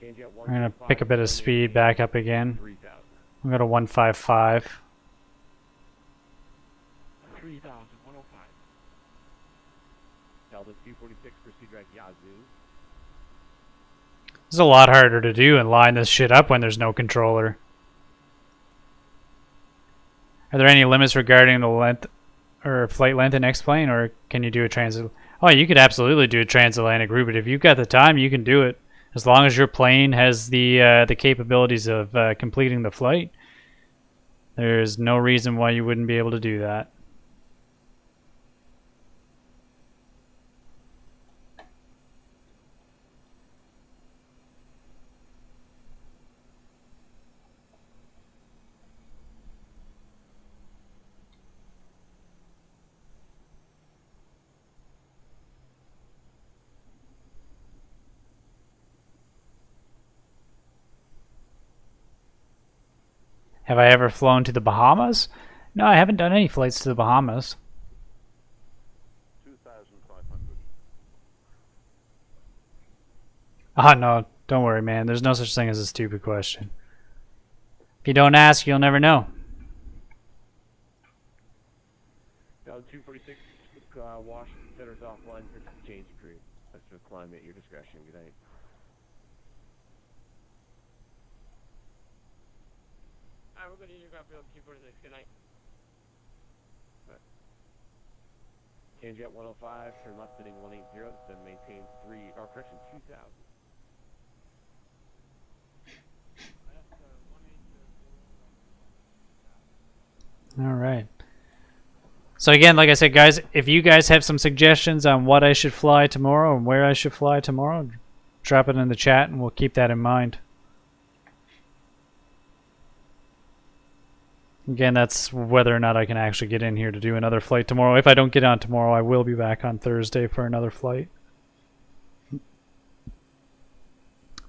I'm going to pick a bit of speed back up again. I'm going to 155. 3,105. Delta 246, proceed direct Yazoo. This is a lot harder to do and line this shit up when there's no controller. Are there any limits regarding the length or flight length in X-plane, or can you do a Oh, you could absolutely do a transatlantic route, but if you've got the time, you can do it. As long as your plane has the capabilities of completing the flight, there's no reason why you wouldn't be able to do that. Have I ever flown to the Bahamas? No, I haven't done any flights to the Bahamas. 2,500. Oh, no, don't worry, man. There's no such thing as a stupid question. If you don't ask, you'll never know. Down 246, Washington centers offline for change degree. That's for climb at your discretion. Good night. We're going to use your ground field 246. Good night. Change at 105, turn left heading 180, then maintain 2,000. All right. So again, like I said, guys, if you guys have some suggestions on what I should fly tomorrow and where I should fly tomorrow, drop it in the chat and we'll keep that in mind. Again, that's whether or not I can actually get in here to do another flight tomorrow. If I don't get on tomorrow, I will be back on Thursday for another flight.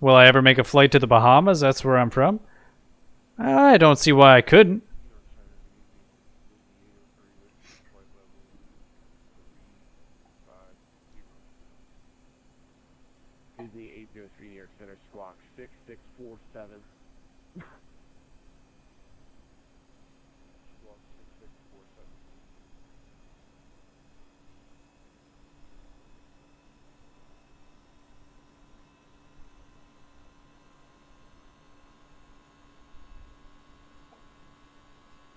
Will I ever make a flight to the Bahamas? That's where I'm from. I don't see why I couldn't. Disney 803 New York Center, squawk 6647. Squawk 6647.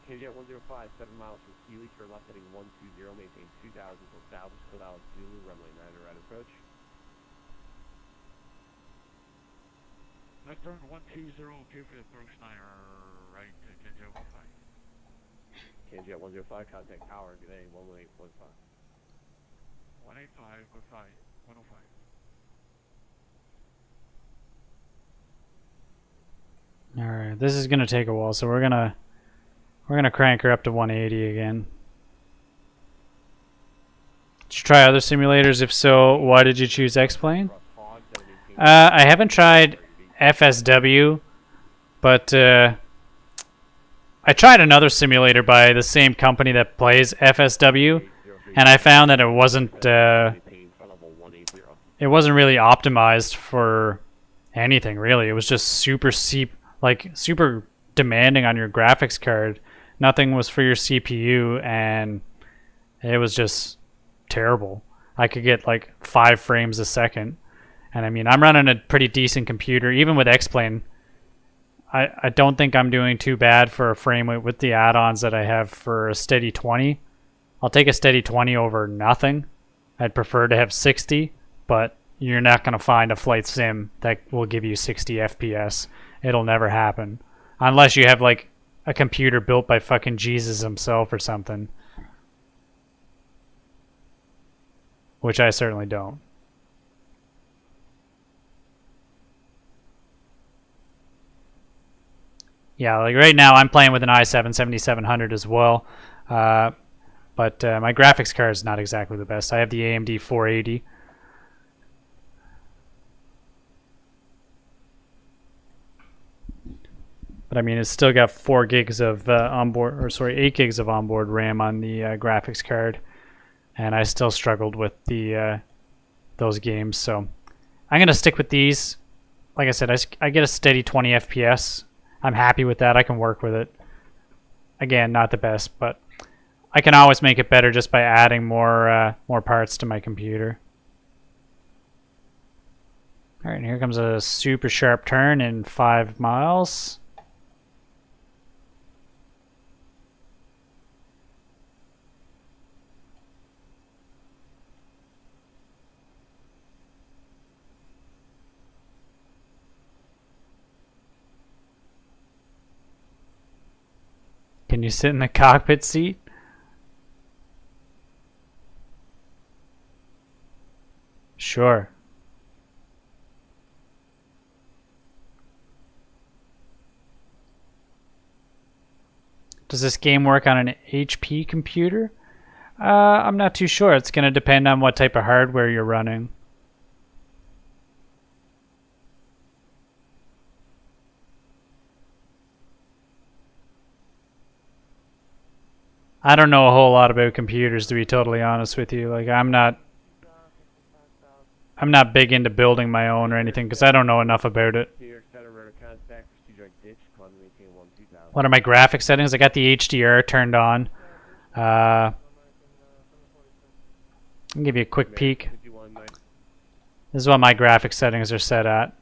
KJ 105, 7 miles from Keeley, turn left heading 120, maintain 2000 until established, code out Zulu, runway 9 right approach. Left turn 120, okay for the approach 9 right to KJ 105. KJ 105, contact tower, good day, 118.5. 185, 105. All right, this is gonna take a while, so we're gonna crank her up to 180 again. Did you try other simulators? If so, why did you choose X-Plane? I haven't tried FSW, but I tried another simulator by the same company that plays FSW, and I found that it wasn't really optimized for anything really. It was just super demanding on your graphics card. Nothing was for your CPU, and it was just terrible. I could get like 5 frames a second. And I mean, I'm running a pretty decent computer. Even with X-Plane, I don't think I'm doing too bad for a frame rate with the add-ons that I have for a steady 20. I'll take a steady 20 over nothing. I'd prefer to have 60, but you're not going to find a flight sim that will give you 60 FPS. It'll never happen. Unless you have like a computer built by fucking Jesus himself or something. Which I certainly don't. Yeah, like right now I'm playing with an i7 7700 as well. But my graphics card is not exactly the best. I have the AMD 480. But I mean, it's still got 4 gigs of 8 gigs of onboard RAM on the graphics card, and I still struggled with the those games. So I'm gonna stick with these. Like I said, I get a steady 20 FPS. I'm happy with that. I can work with it. Again, not the best, but I can always make it better just by adding more parts to my computer. All right, and here comes a super sharp turn in 5 miles. Can you sit in the cockpit seat? Sure. Does this game work on an HP computer? I'm not too sure. It's going to depend on what type of hardware you're running. I don't know a whole lot about computers, to be totally honest with you. Like, I'm not big into building my own or anything because I don't know enough about it. What are my graphic settings? I got the HDR turned on. I'll give you a quick peek. This is what my graphic settings are set at.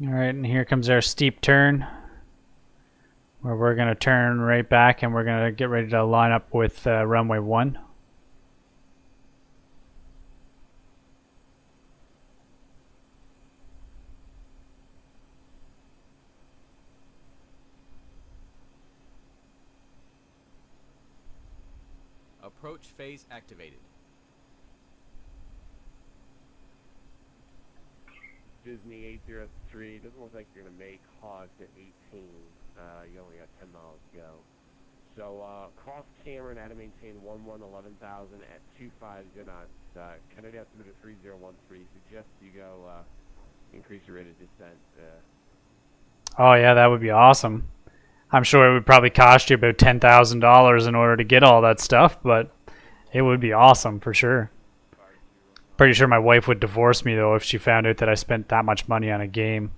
Alright, and here comes our steep turn, where we're going to turn right back and we're going to get ready to line up with runway 1. Approach phase activated. Disney 803, doesn't look like you're going to make Hawes at 18. You only got 10 miles to go. So, cost Cameron had to maintain 11,000 at 250 knots. Kennedy estimated 3013. Suggest you go increase your rate of descent. Oh yeah, that would be awesome. I'm sure it would probably cost you about $10,000 in order to get all that stuff, but it would be awesome for sure. Pretty sure my wife would divorce me though if she found out that I spent that much money on a game.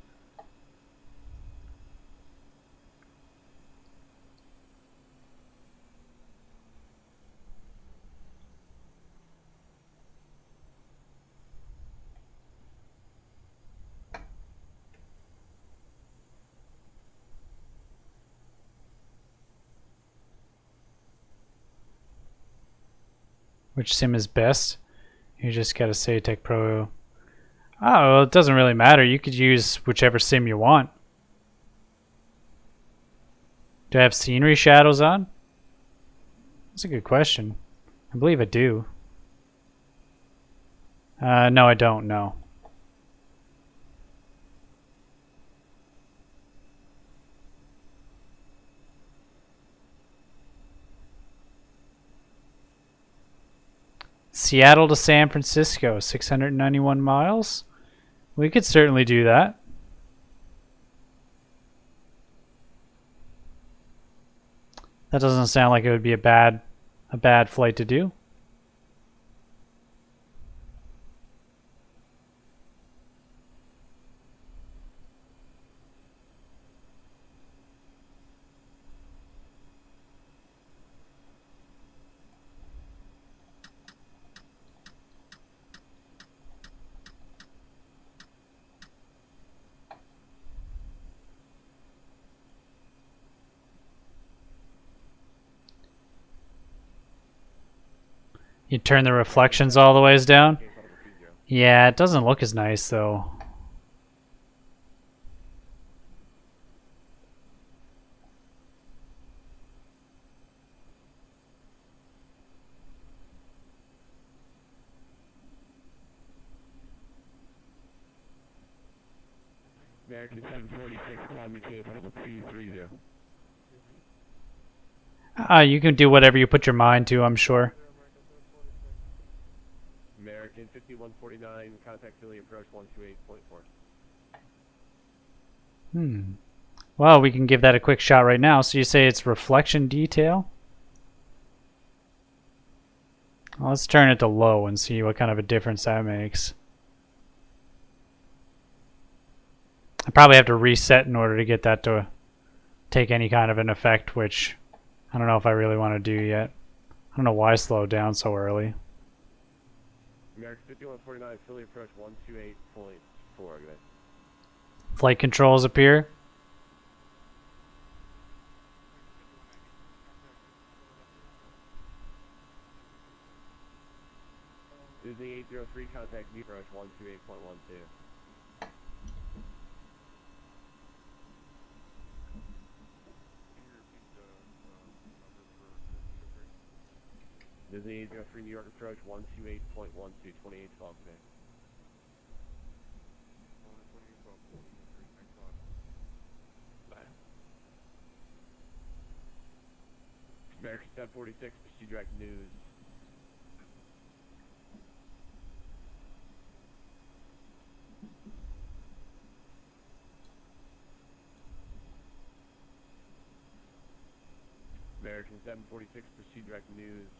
Which sim is best? You just gotta say Tech Pro. Oh, well, it doesn't really matter. You could use whichever sim you want. Do I have scenery shadows on? That's a good question. I believe I do. No, I don't. No. Seattle to San Francisco, 691 miles. We could certainly do that. That doesn't sound like it would be a bad flight to do. You turn the reflections all the ways down? Yeah, it doesn't look as nice though. American 746, climbing to 230. You can do whatever you put your mind to, I'm sure. American 5149, contact Philly approach 128.4. Well, we can give that a quick shot right now. So you say it's reflection detail? Well, let's turn it to low and see what kind of a difference that makes. I probably have to reset in order to get that to take any kind of an effect, which I don't know if I really want to do yet. I don't know why I slowed down so early. American 5149, Philly approach 128.4. Good. Flight controls appear. Disney 803, contact V approach 128.12. Disney 803, New York approach 128.12, 2812 today. Bye. American 746, proceed direct news. American 746, proceed direct news.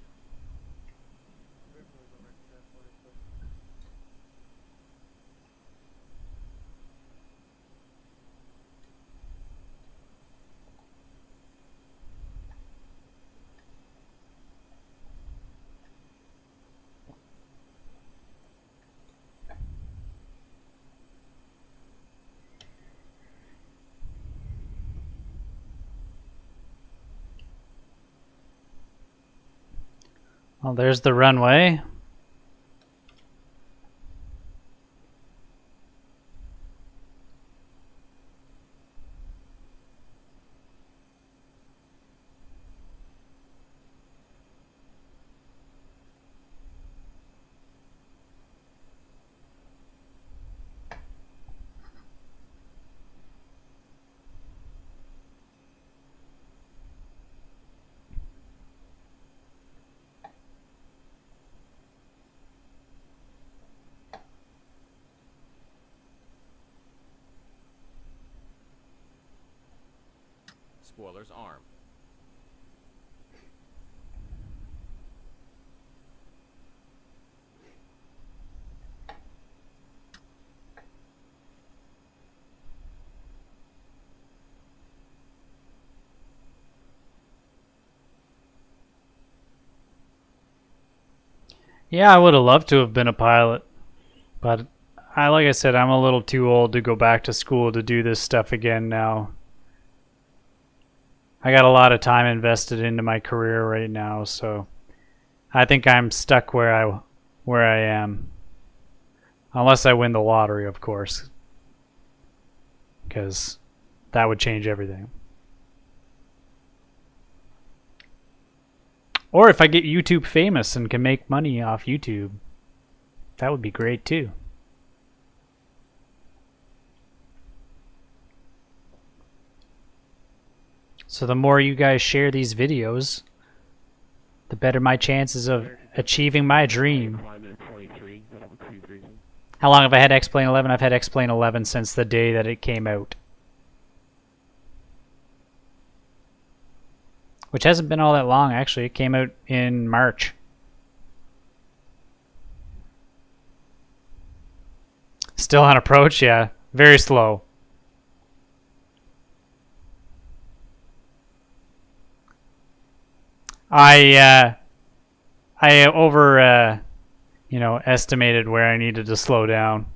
Well, there's the runway. spoiler's arm. Yeah, I would have loved to have been a pilot, but like I said, I'm a little too old to go back to school to do this stuff again now. I got a lot of time invested into my career right now, so I think I'm stuck where I am. Unless I win the lottery, of course, because that would change everything. Or if I get YouTube famous and can make money off YouTube, that would be great too. So the more you guys share these videos, the better my chances of achieving my dream. How long have I had X-Plane 11? I've had X-Plane 11 since the day that it came out. Which hasn't been all that long, actually. It came out in March. Still on approach, yeah. Very slow. I estimated where I needed to slow down.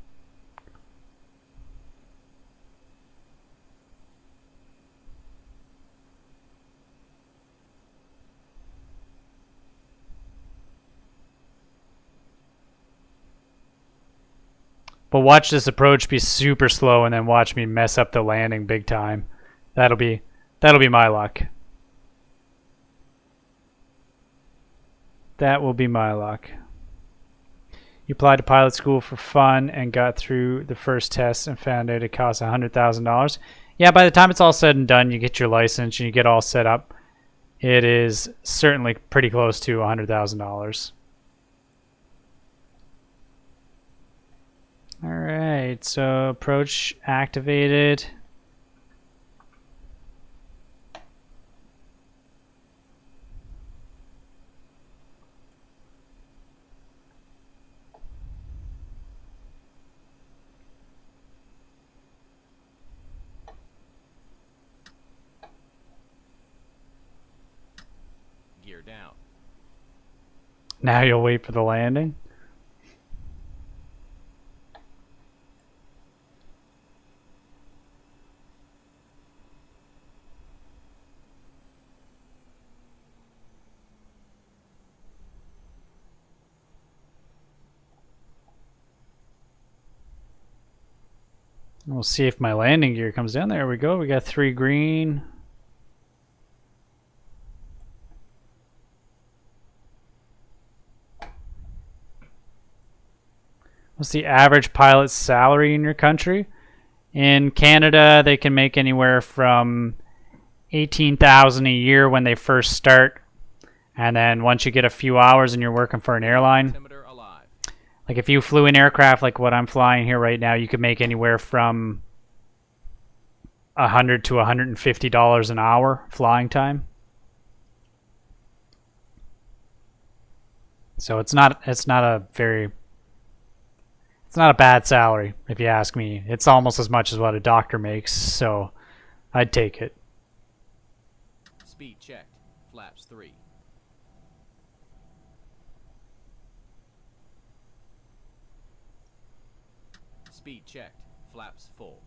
But watch this approach be super slow and then watch me mess up the landing big time. That'll be my luck. That will be my luck. You applied to pilot school for fun and got through the first test and found out it costs $100,000. Yeah, by the time it's all said and done, you get your license and you get all set up. It is certainly pretty close to $100,000. All right, so approach activated. Gear down. Now you'll wait for the landing. We'll see if my landing gear comes down. There we go. We got 3 green. What's the average pilot's salary in your country? In Canada, they can make anywhere from $18,000 a year when they first start. And then once you get a few hours and you're working for an airline, like if you flew an aircraft like what I'm flying here right now, you could make anywhere from $100 to $150 an hour flying time. So it's not a bad salary if you ask me. It's almost as much as what a doctor makes, so I'd take it. Speed checked. Flaps 3. Speed checked. Flaps full.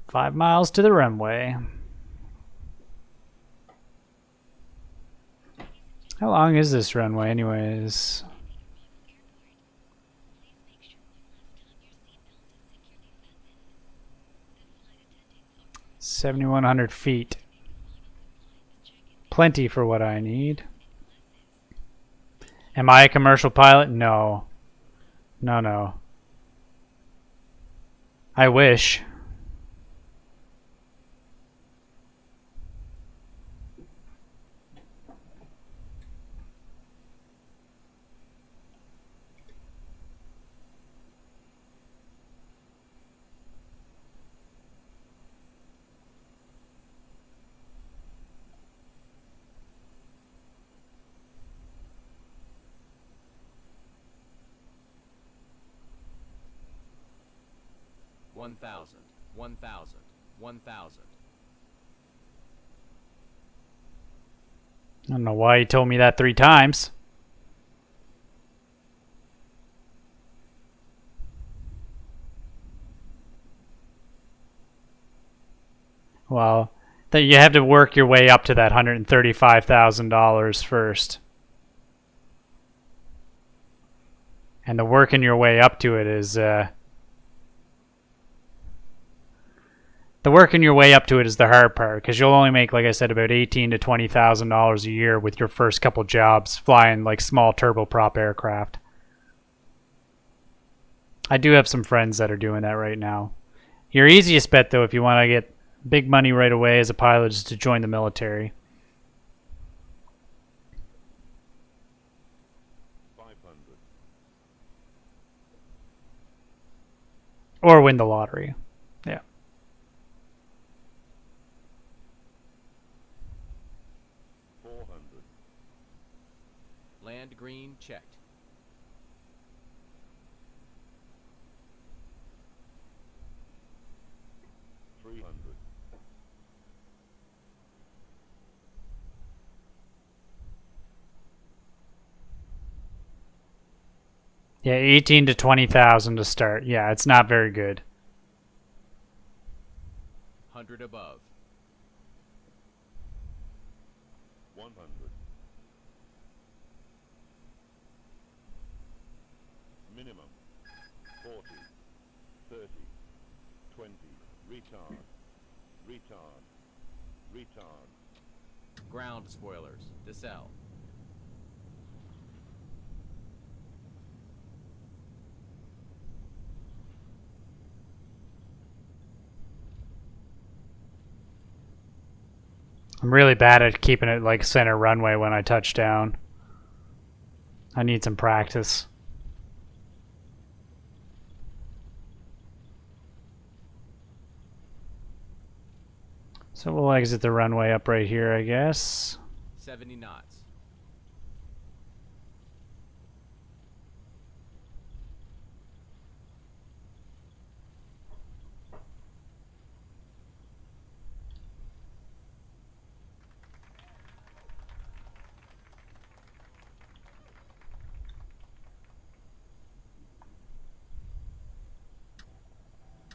Five miles to the runway. How long is this runway anyways? $7,100 feet. Plenty for what I need. Am I a commercial pilot? No. No. I wish. 1,000, 1,000, 1,000. I don't know why you told me that 3 times. Well, that you have to work your way up to that $135,000 first. And the working your way up to it is the working your way up to it is the hard part, because you'll only make, like I said, about $18,000 to $20,000 a year with your first couple jobs flying like small turboprop aircraft. I do have some friends that are doing that right now. Your easiest bet, though, if you want to get big money right away as a pilot, is to join the military. 500. Or win the lottery. Yeah. 400. Land green checked. 300. Yeah, 18 to 20,000 to start. Yeah, it's not very good. 100 above. 100. Minimum. 40. 30. 20. Retard. Retard. Retard. Ground spoilers. Decel. I'm really bad at keeping it like center runway when I touch down. I need some practice. So we'll exit the runway up right here, I guess. 70 knots.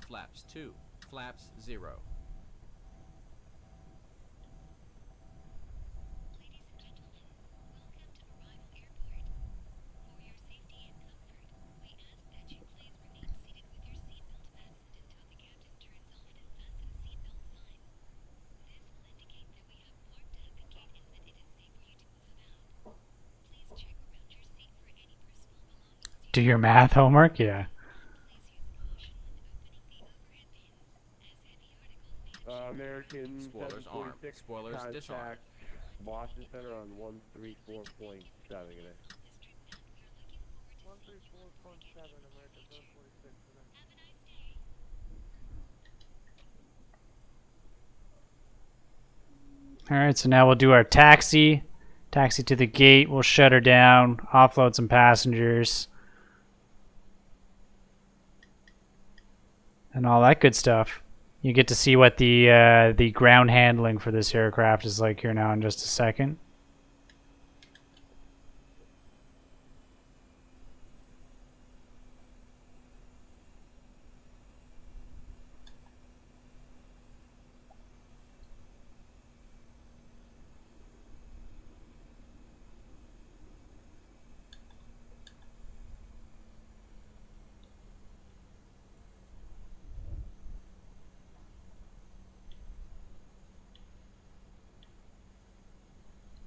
Flaps 2. Flaps 0. Do your math homework? Yeah. American Spoilers armed. 746 Spoilers disarmed. contact Boston Center on 134.7 today. 134.7 American 746 today. Alright, so now we'll do our taxi. Taxi to the gate. We'll shut her down. Offload some passengers. And all that good stuff. You get to see what the ground handling for this aircraft is like here now in just a second.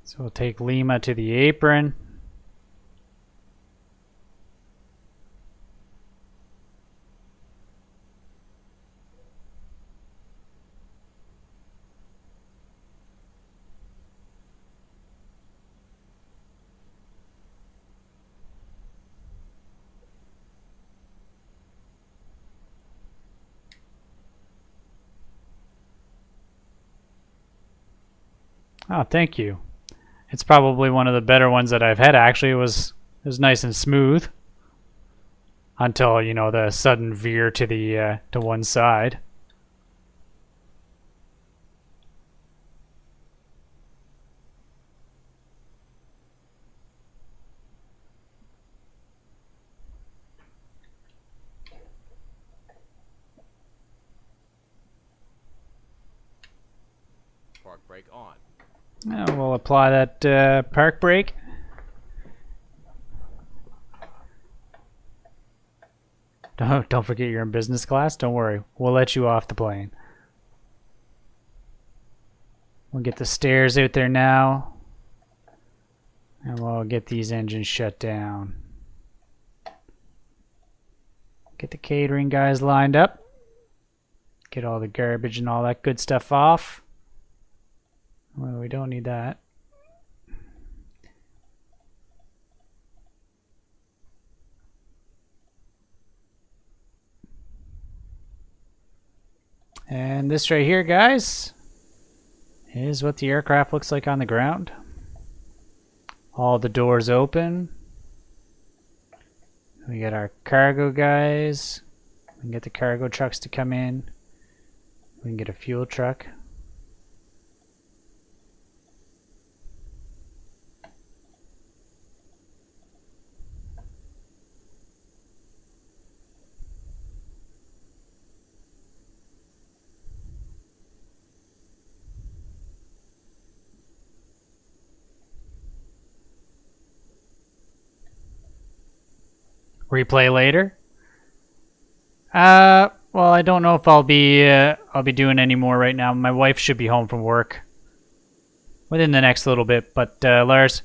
So we'll take Lima to the apron. Oh, thank you. It's probably one of the better ones that I've had, actually. It was nice and smooth. until, you know, the sudden veer to the to one side. Park brake on. Now we'll apply that park brake. Don't forget you're in business class. Don't worry. We'll let you off the plane. We'll get the stairs out there now. And we'll get these engines shut down. Get the catering guys lined up. Get all the garbage and all that good stuff off. Well, we don't need that. And this right here, guys, is what the aircraft looks like on the ground. All the doors open. We got our cargo guys. We can get the cargo trucks to come in. We can get a fuel truck. Replay later. Well, I don't know if I'll be doing any more right now. My wife should be home from work within the next little bit. But Lars,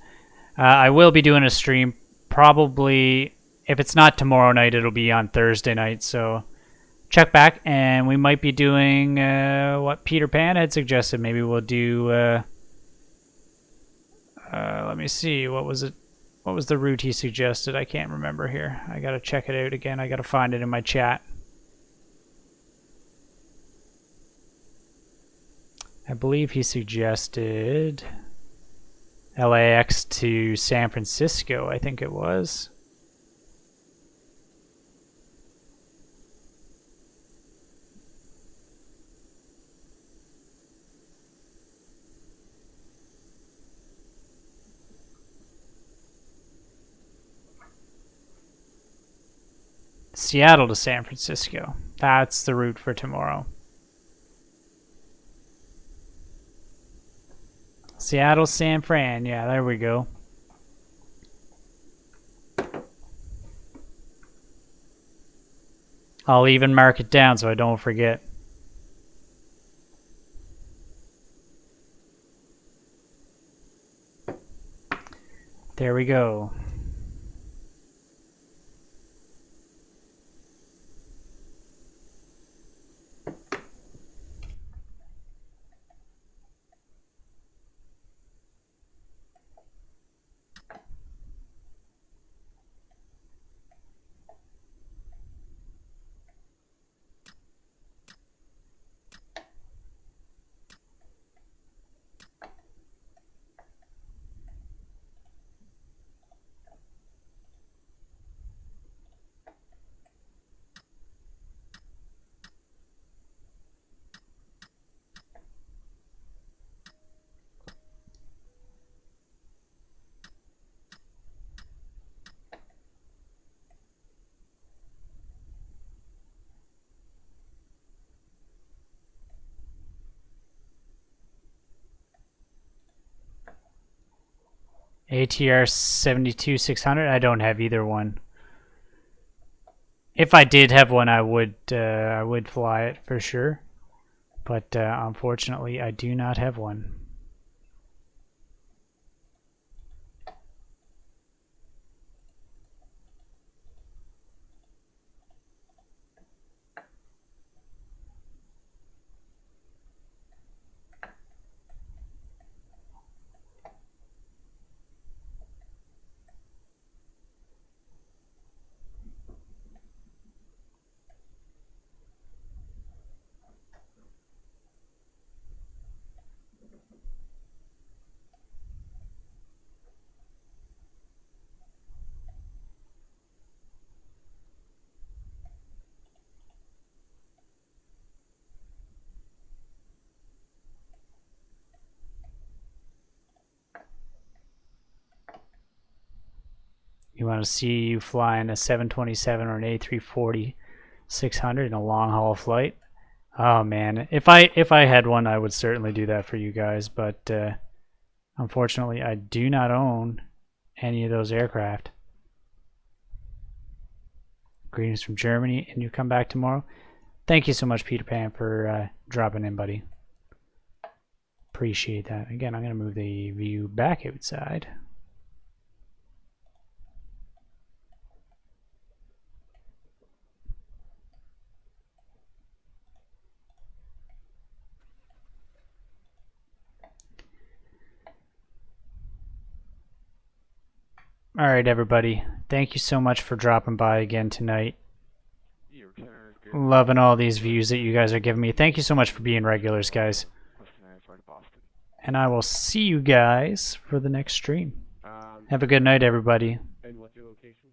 I will be doing a stream. Probably, if it's not tomorrow night, it'll be on Thursday night. So check back, and we might be doing what Peter Pan had suggested. Maybe we'll do. Let me see. What was it? What was the route he suggested? I can't remember here. I gotta check it out again. I gotta find it in my chat. I believe he suggested LAX to San Francisco, I think it was. Seattle to San Francisco. That's the route for tomorrow. Seattle, San Fran. Yeah, there we go. I'll even mark it down so I don't forget. There we go. ATR 72-600. I don't have either one. If I did have one, I would fly it for sure. But unfortunately, I do not have one. You want to see you flying a 727 or an A340 600 in a long haul flight? Oh man, if I had one, I would certainly do that for you guys, but unfortunately, I do not own any of those aircraft. Greetings from Germany, and you come back tomorrow. Thank you so much, Peter Pan, for dropping in, buddy. Appreciate that. Again, I'm going to move the view back outside. Alright, everybody. Thank you so much for dropping by again tonight. Loving all these views that you guys are giving me. Thank you so much for being regulars, guys. And I will see you guys for the next stream. Have a good night, everybody. And what's your location?